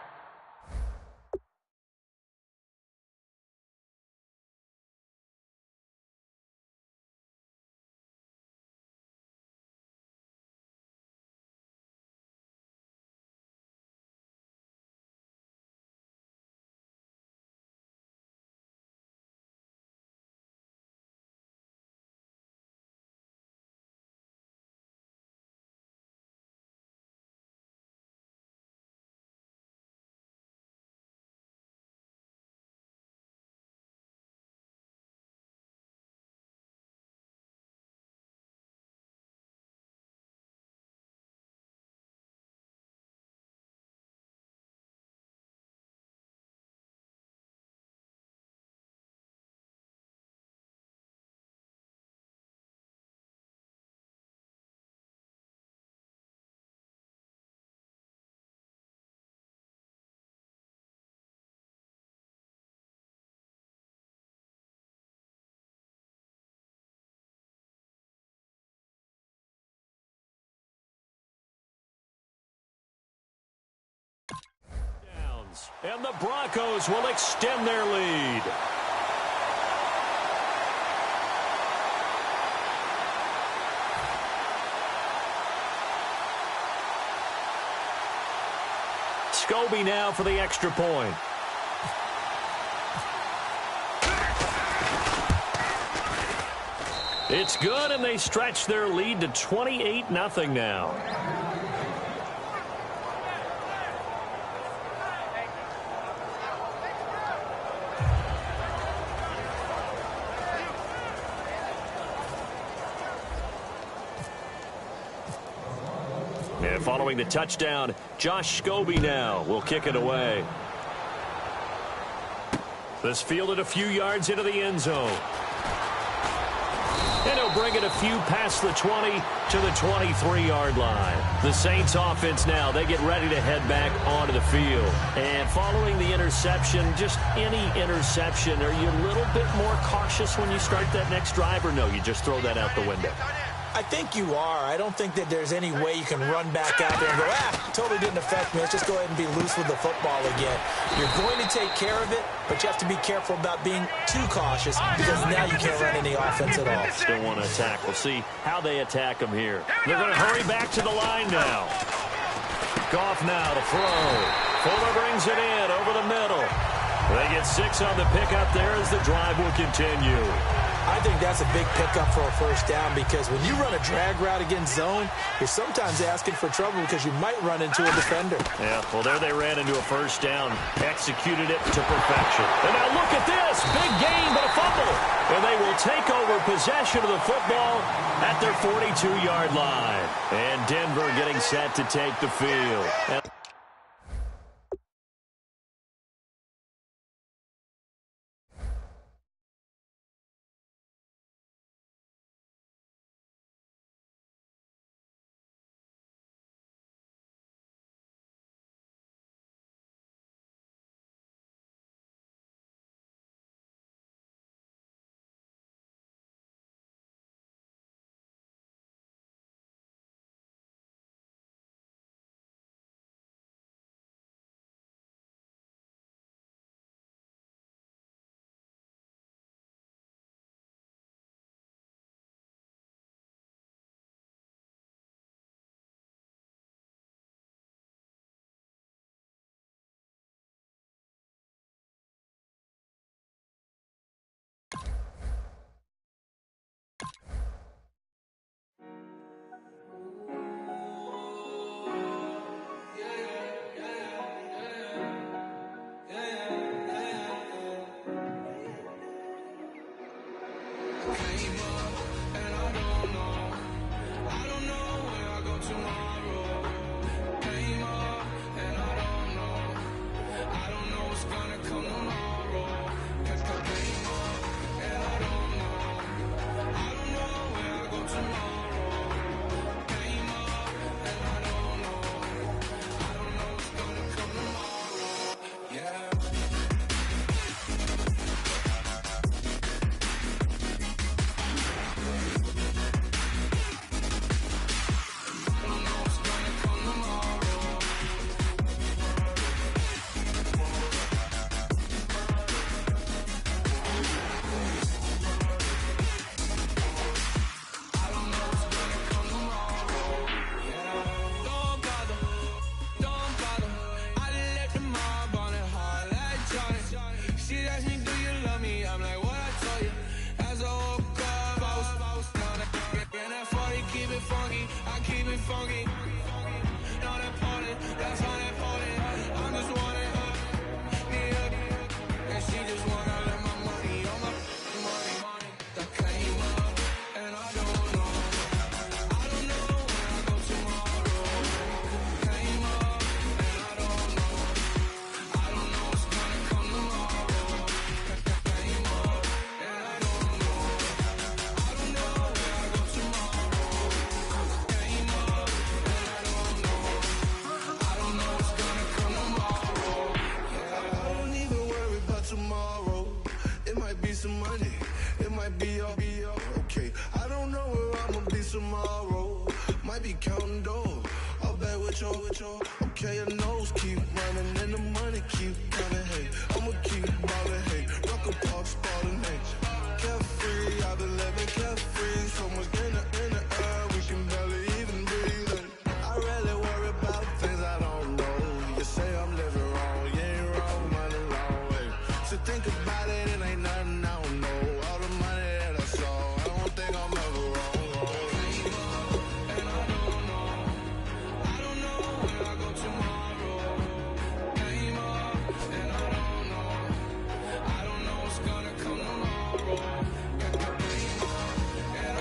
And the Broncos will extend their lead. Scobie now for the extra point. It's good, and they stretch their lead to 28-0 now. And following the touchdown, Josh Scobie now will kick it away. This fielded a few yards into the end zone. And he'll bring it a few past the 20 to the 23-yard line. The Saints offense now, they get ready to head back onto the field. And following the interception, just any interception, are you a little bit more cautious when you start that next drive, or no, you just throw that out the window? I think you are. I don't think that there's any way you can run back out there and go, totally didn't affect me. Let's just go ahead and be loose with the football again. You're going to take care of it, but you have to be careful about being too cautious because now you can't run any offense at all. Still want to attack. We'll see how they attack them here. They're going to hurry back to the line now. Goff now to throw. Fuller brings it in over the middle. They get 6 on the pickup there as the drive will continue. I think that's a big pickup for a first down because when you run a drag route against zone, you're sometimes asking for trouble because you might run into a defender. Yeah, well, there they ran into a first down, executed it to perfection. And now look at this, big gain, but a fumble. And they will take over possession of the football at their 42-yard line. And Denver getting set to take the field. funky. Know that party, that's how that party. I'm just wanting her, me up, and she just wanna let my money on my money. That came up, and I don't know where I go tomorrow. Came up, and I don't know what's gonna come tomorrow. Came up, and I don't know where I go tomorrow. Came up, and I don't know what's gonna come tomorrow. I don't even worry about tomorrow. It might be some money, it might be all okay. I don't know where I'ma be tomorrow. Might be counting dough. I'll bet with your okay. Your nose keep running and the money keep coming. Hey, I'ma keep ballin'. Hey, rock a park spallin'. Hey, carefree, I've been living carefree. So much in the air, we can barely even breathe. And I rarely worry about things I don't know. You say I'm living wrong, you ain't wrong, money long way. So think about it, it ain't nothing I don't know. All the money that I saw, I don't think I'm ever wrong. And I don't know where I go tomorrow. Came up, and I don't know what's gonna come tomorrow. Came up, and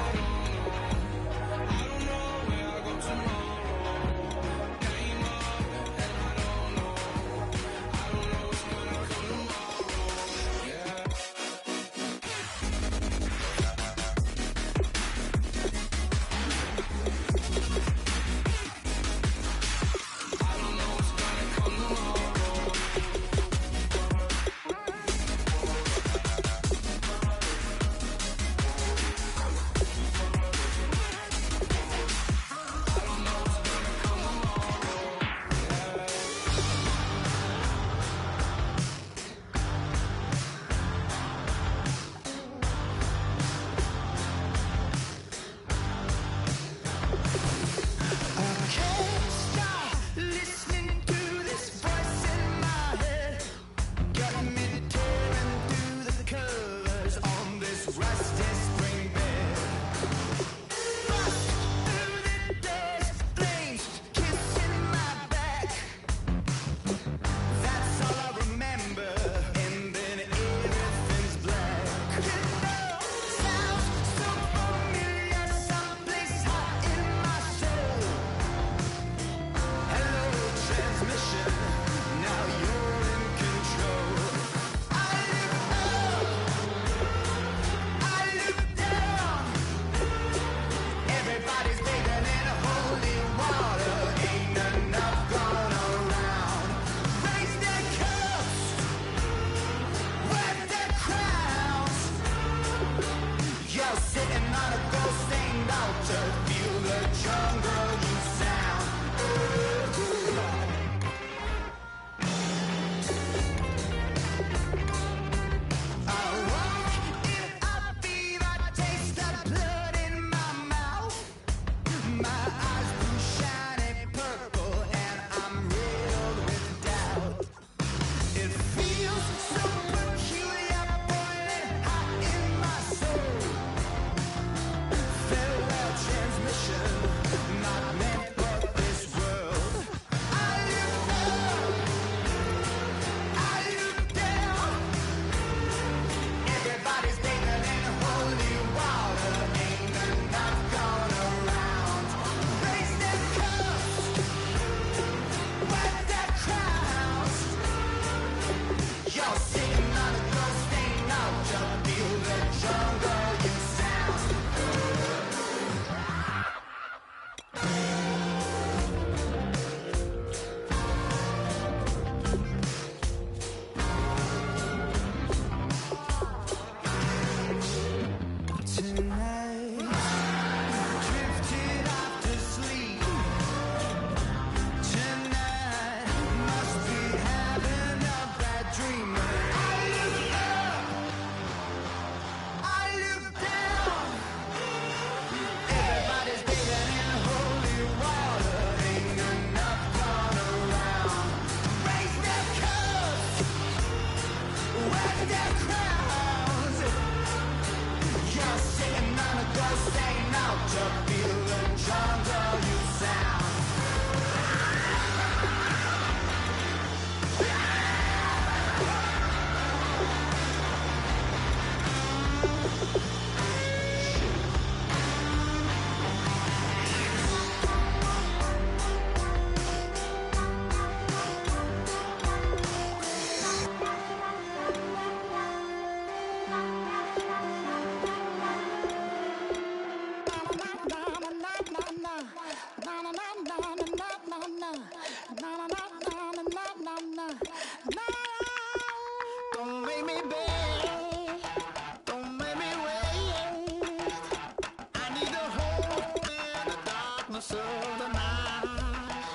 eyes.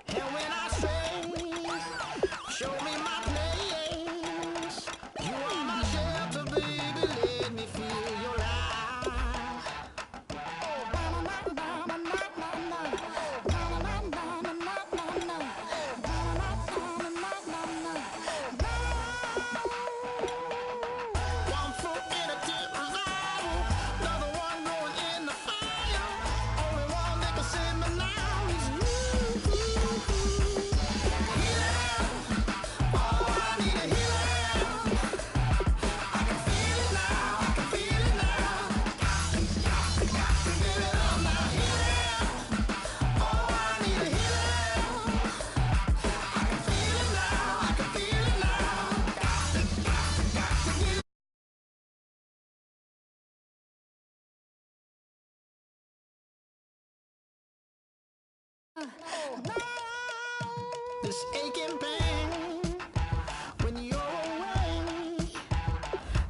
And when I say, show me my place, you are my shelter, baby, let me feel your light. One foot in a tent revival, another one going in the fire. Only one that can save me now is you. Healing, oh, I need a healing. I can feel it now, I can feel it now. Got to get it up now. Healing, oh, I need a healing. I can feel it now, I can feel it now. Got to get it. This aching pain when you're away,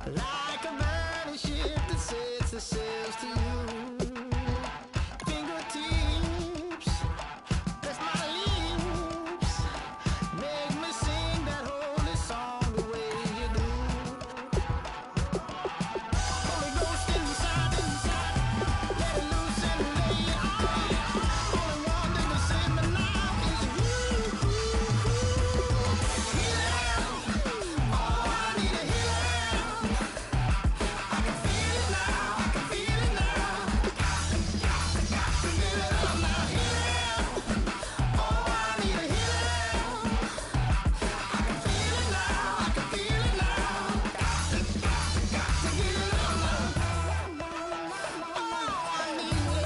like a burning ship that sets the sails to you. Fingertips, press my lips, make me sing that holy song the way you do. Holy Ghost inside, let it loose and lay it on. Only one that can save me now is you. Healing, oh, I need a healing. I can feel it now, I can feel it now. Got to get it up now. Healing, oh, I need a healing. I can feel it now, I can feel it now. Got to get it up now. Oh, I need it.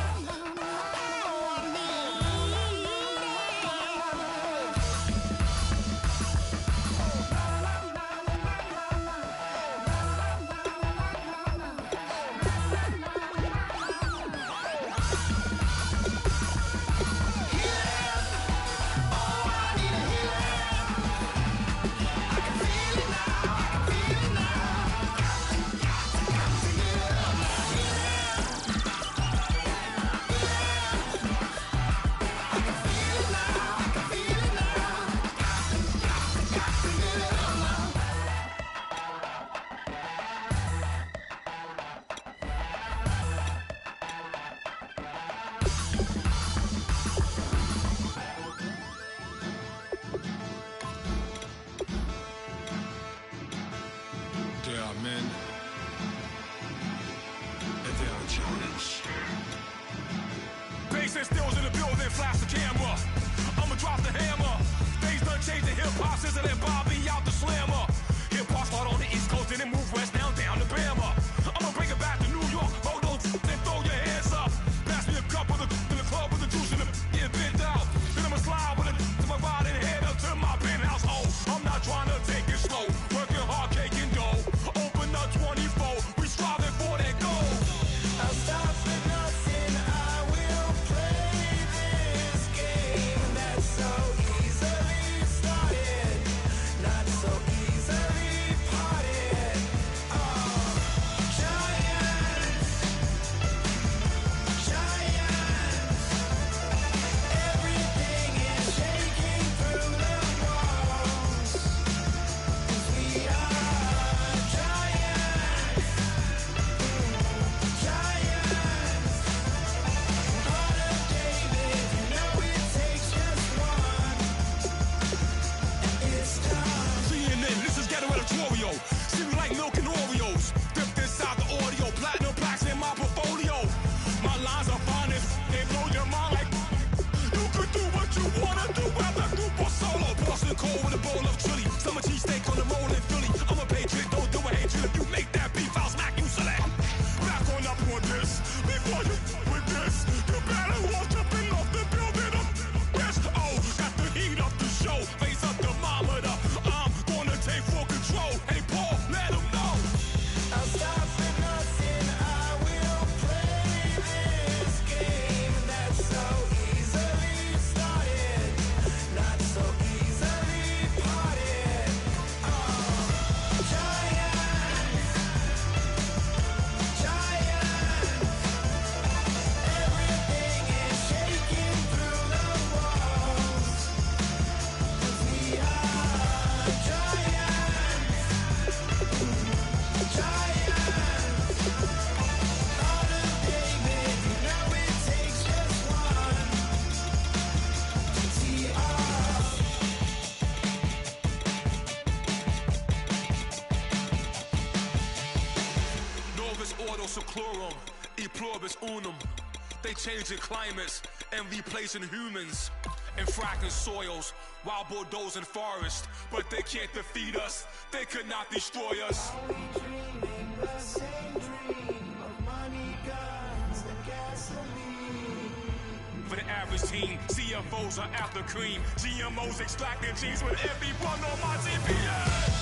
Oh, I need There are men, and there are giants. Bass and stills in the building, flash the camera. I'ma drop the hammer. Things done changed the hip hop since and Bobby out the slammer. Hip hop start on the East Coast and then move west down to Bama. I'ma bring it back to New York. Hold on, then throw your hands up. Pass me a cup with in the club with the juice in the get bent out. Then I'ma slide with it to my ride and head up to my penthouse. Oh, I'm not trying to take it slow. Working hard, caking dough. Open up 24. We striving for that goal. I'll stop for nothing. I will play this game that's so easily started, not so easily parted. Oh, giants, giants. Everything is shaking through the walls. 'Cause we are giants, giants. Heart of David, you know it takes just one. It's time. CNN, this is ghetto editorial. See me like milk and Oreos. Dipped inside the audio, platinum plaques in my portfolio. My lines are finest, they blow your mind like you could do what you wanna do, whether group or solo. Boston cold with a bowl of chili, summer cheesesteak on the roll in Philly. I'm a patriot, don't do a hatred. If you make that beef, I'll smack you silly. Back on up on this, before you with this, you better walk up and off the building up. Yes, oh, got the heat up the show, face up thermometer. I'm gonna take full control. Hey Paul, let 'em know. I'll stop for nothing. I will play this game that's so easily started, not so easily parted. pluribus unum. They changing climates and replacing humans and fracking soils while bulldozing forests. But they can't defeat us. They could not destroy us. Are we dreaming the same dream of money, guns, and gasoline? For the average team, CFOs are after cream. GMOs extracting genes with every one on my TV.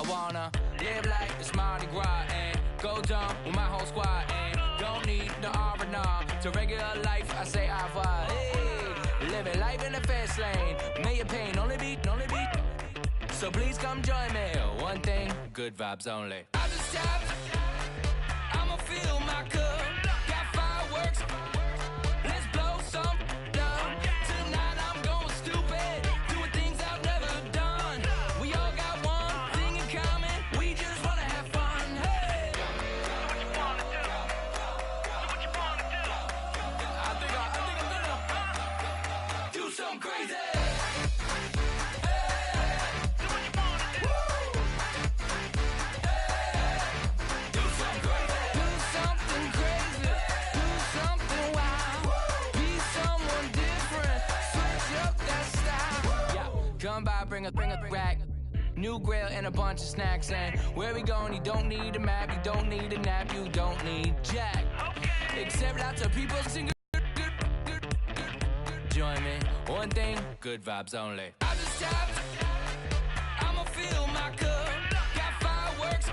wanna live like it's Mardi Gras and go dumb with my whole squad and don't need no R&R to regular life. I say au revoir. Hey, living life in the fast lane, million pain, only beat. So please come join me. One thing, good vibes only. I just tapped. I'ma fill my cup. Got fireworks. Let's blow some love. Tonight I'm going stupid, doing things I've never done. We all got one thing in common. We just wanna have fun. Hey. Do what you wanna do. Do what you wanna do. I think I'm gonna do something crazy. Come by, bring a rack, new grill and a bunch of snacks. And where we going, you don't need a map, you don't need a nap, you don't need jack. Except lots of people sing. Join me, one thing, good vibes only. I just tapped, I'ma fill my cup. Got fireworks,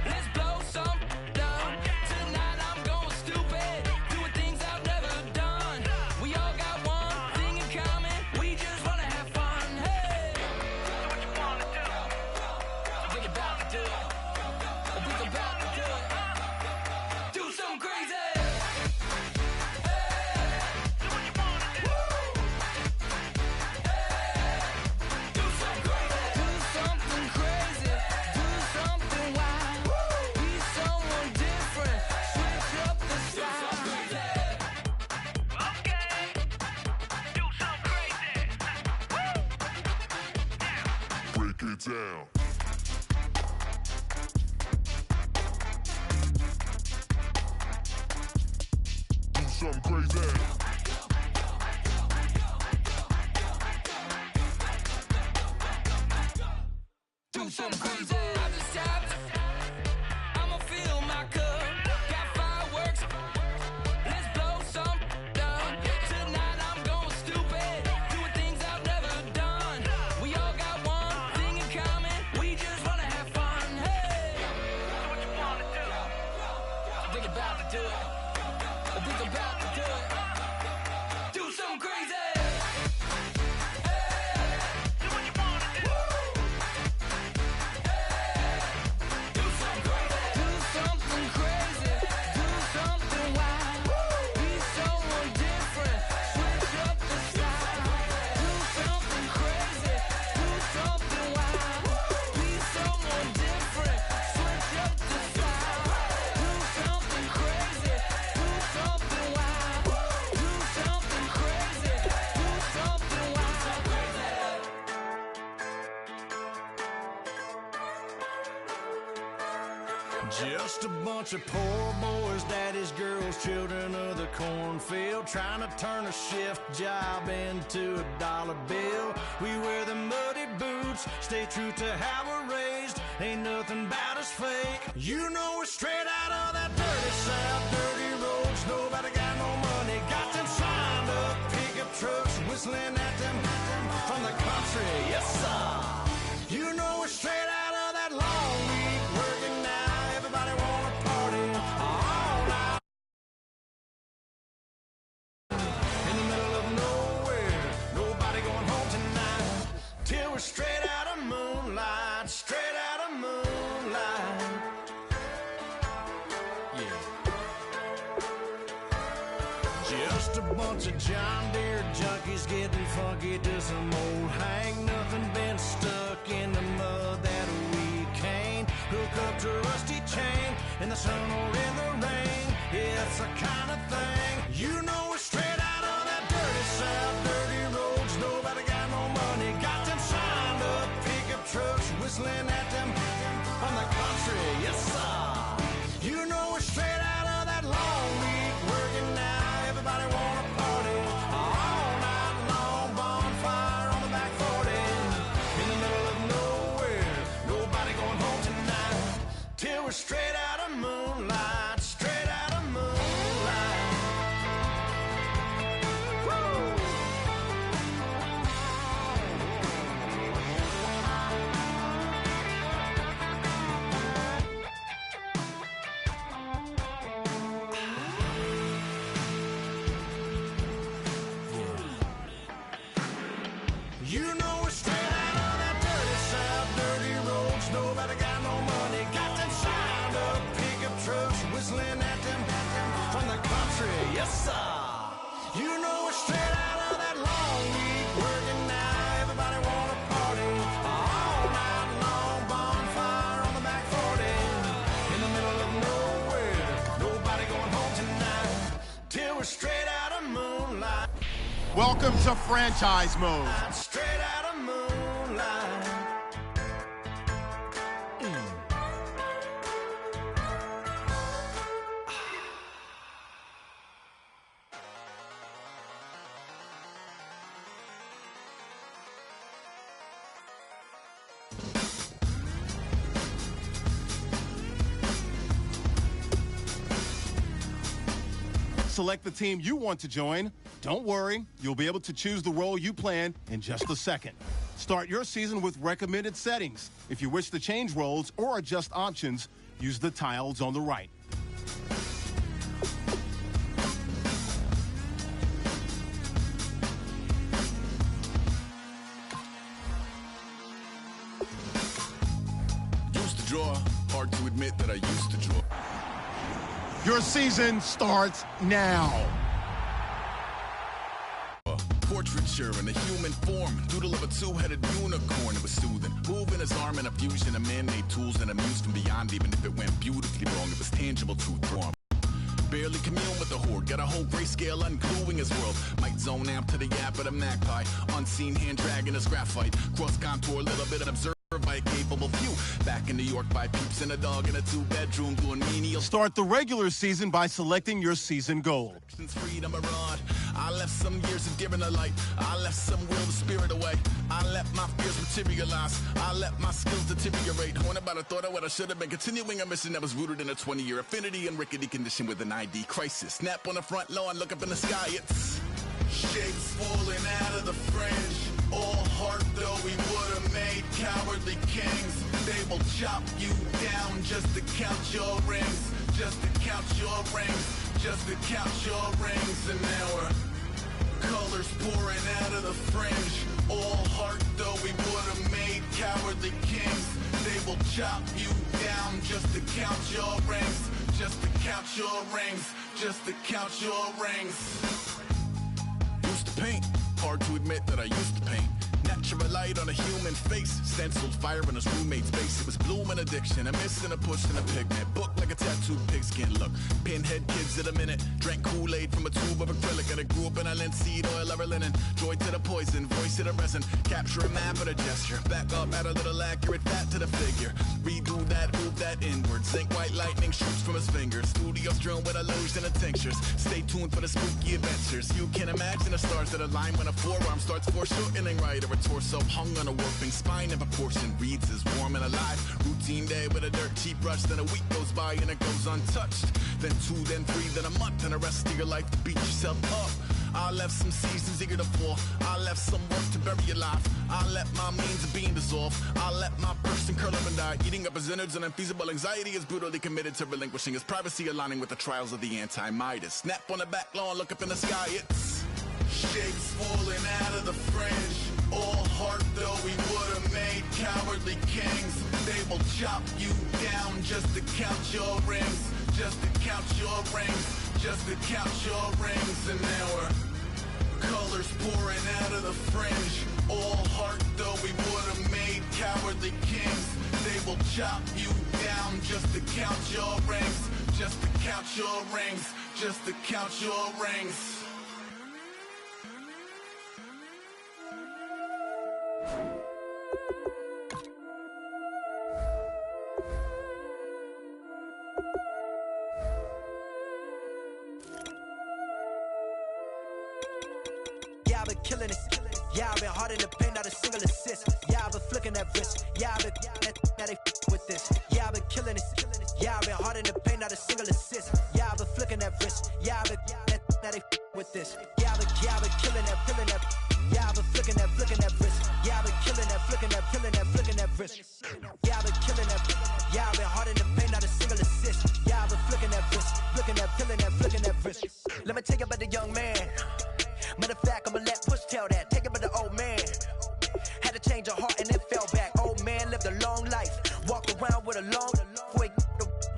let's blow some love. Tonight I'm going stupid, doing things I've never done. We all got one thing in common, we just wanna have fun. Hey, do what you wanna do. Think about to do it. Think about to do it. Do something crazy. Down. Do something crazy. Do something crazy. I just tapped. I'ma fill my cup. Got fireworks. Let's blow some love. Tonight I'm going stupid, doing things I've never done. We all got one thing in common. We just wanna have fun. Hey, do what you wanna do. Think about to do it. Think about to do it. Do something crazy. Just a bunch of poor boys, daddies, girls, children of the cornfield, trying to turn a shift job into a dollar bill. We wear the muddy boots, stay true to how we're raised. Ain't nothing about us fake. You know we're straight out of that dirty south, dirty roads. Nobody got no money, got them signed up pickup trucks, whistling at them from the country. Yes, sir. You know we're straight out of that long week working now. Everybody wanna party all night. In the middle of nowhere, nobody going home tonight. Till we're straight out of moonlight, straight out of moonlight. Yeah. Just a bunch of John Deere junkies getting funky to some old hang. Nothing been stuck in the mud that we can't hook up to a rusty chain in the sun or in the rain. It's the kind of thing. You know we're straight out of that dirty south, dirty roads. Nobody got no money, got them signed up pickup trucks, whistling at them from the country. Yes, sir. You know we're straight out of that long week working now. Everybody wanna party all night long. Bonfire on the back 40 in the middle of nowhere. Nobody going home tonight till we're straight out of moonlight. hustling at them from the country, yes sir. You know we're straight out of that long week working now. Everybody wanna party all night long. Bonfire on the back 40 in the middle of nowhere. Nobody going home tonight till we're straight out of moonlight. Welcome to Franchise Mode. Straight out of moonlight. Select the team you want to join. Don't worry, you'll be able to choose the role you plan in just a second. Start your season with recommended settings. If you wish to change roles or adjust options, use the tiles on the right. Used to draw, hard to admit that I used to draw. Your season starts now. Portraiture in a human form, doodle of a two-headed unicorn. It was soothing, moving his arm in a fusion of man-made tools and amused from beyond. Even if it went beautifully wrong, it was tangible truth form. Barely commune with the horde, got a whole grayscale ungluing his world. Might zone out to the yap of the magpie, unseen hand dragging his graphite. Cross contour, a little bit and observe by a capable few. Back in New York by peeps and a dog in a two-bedroom doing menial. Start the regular season by selecting your season goal. Since freedom abroad, I left some years of giving a light. I left some will the spirit away. I let my fears materialize. I let my skills deteriorate. When about I thought of what I should have been. Continuing a mission that was rooted in a 20-year affinity and rickety condition with an ID crisis. Snap on the front lawn, look up in the sky. It's shapes falling out of the fringe. All heart though we would have made cowardly kings. They will chop you down just to count your rings. Just to count your rings. Just to count your rings. And now we're colors pouring out of the fringe. All heart though we would have made cowardly kings. They will chop you down just to count your rings. Just to count your rings. Just to count your rings. Used to paint, hard to admit that I used to paint. Natural light on a human face, stenciled fire in his roommate's face. It was bloom and addiction, a miss and a push and a pigment. Book like a tattooed pigskin look. Pinhead kids in a minute. Drank Kool-Aid from a tube of acrylic. And I grew up in a linseed oil ever linen. Joy to the poison, voice to the resin. Capture a map of a gesture. Back up, add a little accurate fat to the figure. Redo that, move that inward. Zinc white lightning shoots from his fingers. Studios strewn with illusion and tinctures. Stay tuned for the spooky adventures. You can imagine the stars that align when a forearm starts foreshortening right. Or a torso hung on a warping spine in proportion. Reads as warm and alive. Routine day with a dirt cheap brush. Then a week goes by and it goes untouched. Then 2, then 3, then a month. And the rest of your life to beat yourself up. I left some seasons eager to fall. I left some work to bury your life. I let my means of being dissolve. I let my person curl up and die. Eating up his innards and unfeasible anxiety is brutally committed to relinquishing his privacy, aligning with the trials of the anti-Midas. Snap on the back lawn, look up in the sky. It's shapes falling out of the fringe. All heart though we would have made cowardly kings. They will chop you down just to count your rings. Just to count your rings. Just to count your rings. And now we're colors pouring out of the fringe. All heart though we would have made cowardly kings. They will chop you down just to count your rings. Just to count your rings. Just to count your rings. Yeah, I've been killing it. Yeah, I've been hard in the paint, not a single assist. Yeah, I've been flicking that wrist. Yeah, I've been now they with this. Yeah, I've been killing it. Yeah, I've been hard in the paint, not a single assist. Yeah, I've been flicking that wrist. Yeah, I've been now they with this. Yeah, I've been killing that. Yeah, I've been flicking that wrist. Yeah, I've been killing that, flicking that wrist. Yeah, I've been killing that. Yeah, I've been hard in the paint, not a single assist. Yeah, I've been flicking that wrist, flicking that wrist. Let me tell you about the young man. Matter of fact, I'ma let Push tell that. Take it about the old man. Had to change her heart and it fell back. Old man lived a long life. Walked around with a long way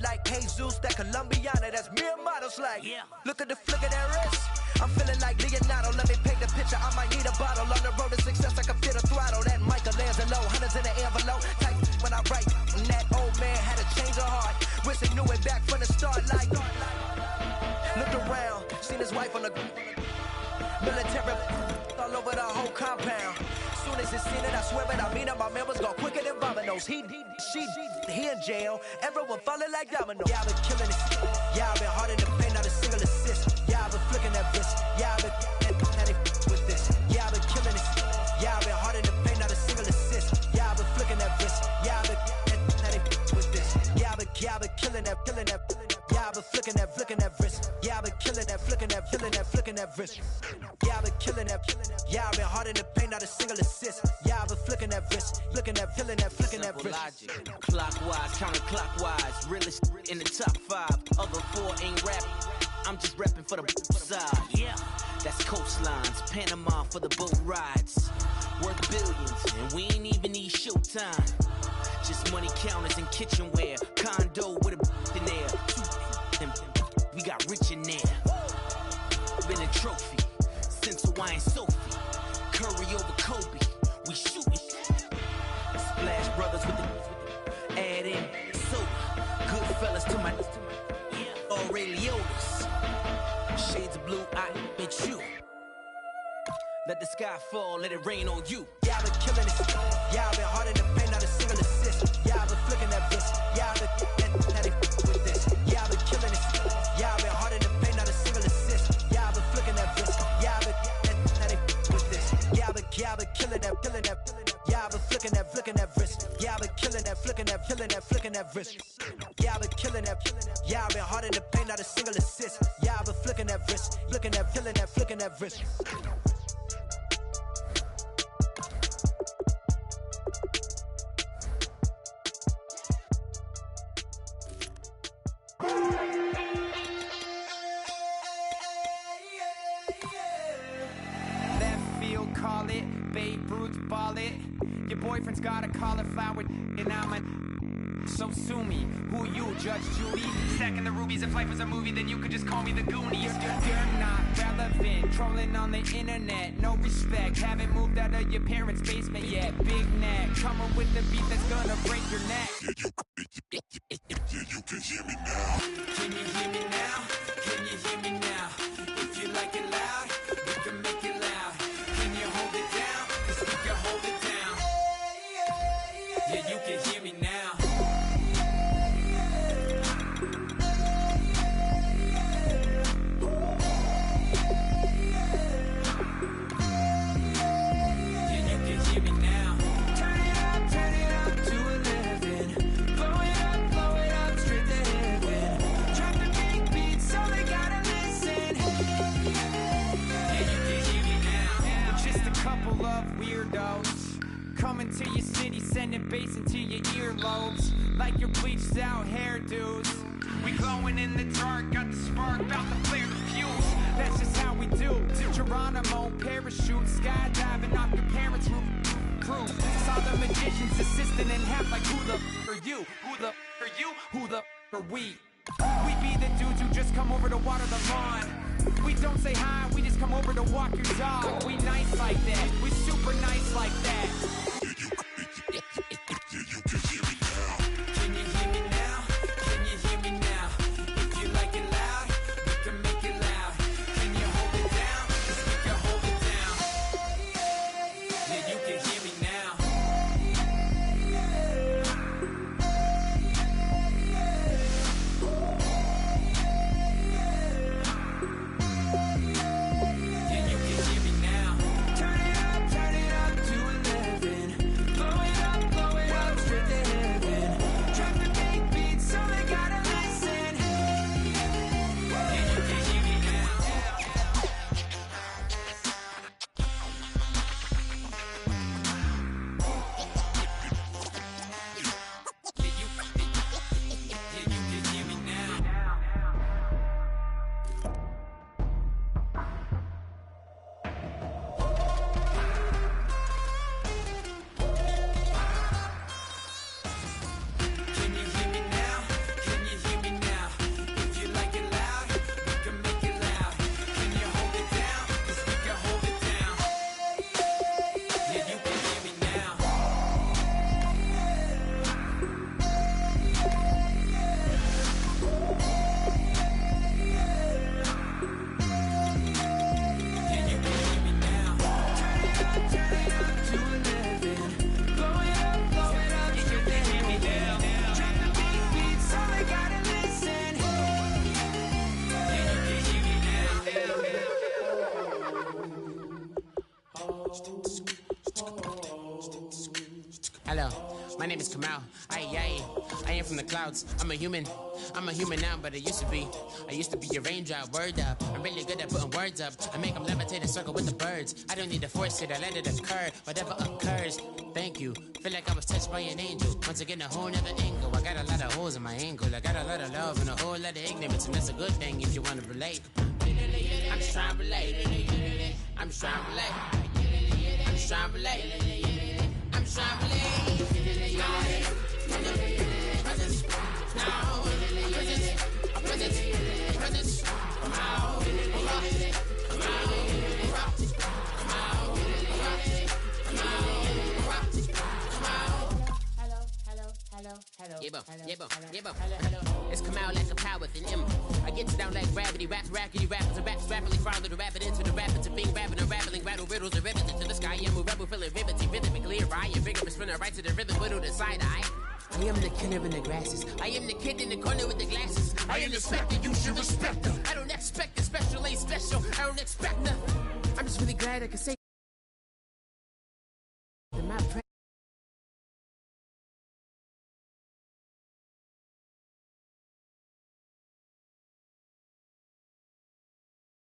like Jesus, that Colombiana that's mere models like. Look at the flick of their wrist. I'm feeling like Leonardo, let me paint the picture. I might need a bottle on the road to success. I can feel the throttle. That Michelangelo, hundreds in the envelope. Tight when I write. And that old man had to change her heart. Wish he knew it back from the start. Like, looked around, seen his wife on the military all over the whole compound. Soon as he seen it, I swear it, I mean it. My man was gone quicker than Domino's. He in jail. Everyone falling like dominoes. Yeah, I've been killing it. Yeah, I've been hard in the paint, not a single assist. Yeah, I've been flicking that wrist. Yeah, I've been had it with this. Yeah, I've been killing it. Yeah, I've been hard in the paint, not a single assist. Yeah, I've been flicking that wrist. Yeah, I've been had it with this. Yeah, I've been killing that. Yeah, I've been flicking that wrist. Yeah, I've been killing that, flicking that wrist. Yeah, I've been killing that. Yeah, I've been hard in the paint, not a single assist. Yeah, I've been flicking that wrist, flicking that wrist. Logic. Clockwise, counterclockwise, realest in the top 5. Other 4 ain't rapping. I'm just repping for the side. Yeah, that's coastlines, Panama for the boat rides. Worth billions, and we ain't even need showtime. Just money counters and kitchenware. Condo with a in there. We got rich in there. Been a trophy since Hawaiian Sophie. Curry over Kobe. We shooting. Splash Brothers with the add in soda. Good fellas to my Aureliotas. Shades of blue, I bet you. Let the sky fall, let it rain on you. Yeah, I've been killing it. Yeah, I've been hard in the paint, not a single assist. Yeah, I've been flicking that wrist. Yeah, I've been had it with this. Yeah, I've been killing it. Yeah, I've been hard in the paint, not a single assist. Yeah, I've been flicking that wrist. Yeah, I've been had it with this. Yeah, I've been killing that. Yeah, I've been flicking that wrist. Yeah, I've been killing that, flicking that wrist. Yeah, I've been killing that. Yeah, I've been hard in the paint, not a single assist. Yeah, I've been flicking that wrist, flicking that wrist. Left field, call it. Babe Ruth, ball it. Your boyfriend's got a cauliflower, and I'm a. So sue me. Who you, Judge Judy? Stacking the rubies. If life was a movie, then you could just call me the Goonies. You're not relevant. Trolling on the internet. No respect. Haven't moved out of your parents' basement yet. Big neck. Coming with the beat that's gonna break your neck. Yeah, you can hear me now. Can you hear me now? Can you hear me now? If you like it loud, we can make it loud. Can you hold it down? 'Cause we can hold it down. Yeah, you can hear me now. Yeah, you can hear me now. Turn it up to 11. Blow it up straight to heaven. Drop the big beats so they gotta listen. Yeah, you can hear me now. We're just a couple of weirdos coming to your city, sending bass into your earlobes like your bleached out hairdos. We glowing in the dark, got the spark, about to flare the fuse. That's just how we do. To Geronimo, parachute, skydiving off your parents' roof. Proof. Saw the magician's assistant and half like who the are you? Who the are you? Who the are we? We be the dudes who just come over to water the lawn. We don't say hi, we just come over to walk your dog. We nice like that, we super nice like that. Can you hear me now? Can you hear me now? If you like it loud, we can make it loud. Can you hold it down? 'Cause we can hold it down. Yeah, you can hear me now. Yeah, you can hear me now. Turn it up to 11. Hello, my name is Kamal. I am from the clouds. I'm a human now, but I used to be a raindrop. Word up, I'm really good at putting words up. I make them levitate and circle with the birds. I don't need to force it, I let it occur. Whatever occurs, thank you. Feel like I was touched by an angel. Once again, a whole nother angle. I got a lot of holes in my angle. I got a lot of love and a whole lot of ignorance, and that's a good thing if you want to relate. I'm just trying to relate. I'm just trying to relate. I'm just trying to relate. I'm just trying to relate. It's come out like a power with an M. I get down like gravity, rackety rappers and raps rapidly follow the rapid into the rapids of being rapping and rattling, rattle riddles and rivets into the sky. I'm a rebel, feeling riveting, rhythmically right, a vigorous spinner right to the rhythm, put on the side eye. I am the killer in the grasses. I am the kid in the corner with the glasses. I am the spectre, you should respect them. I don't expect a special, ain't special. I don't expect nothing. I'm just really glad I can say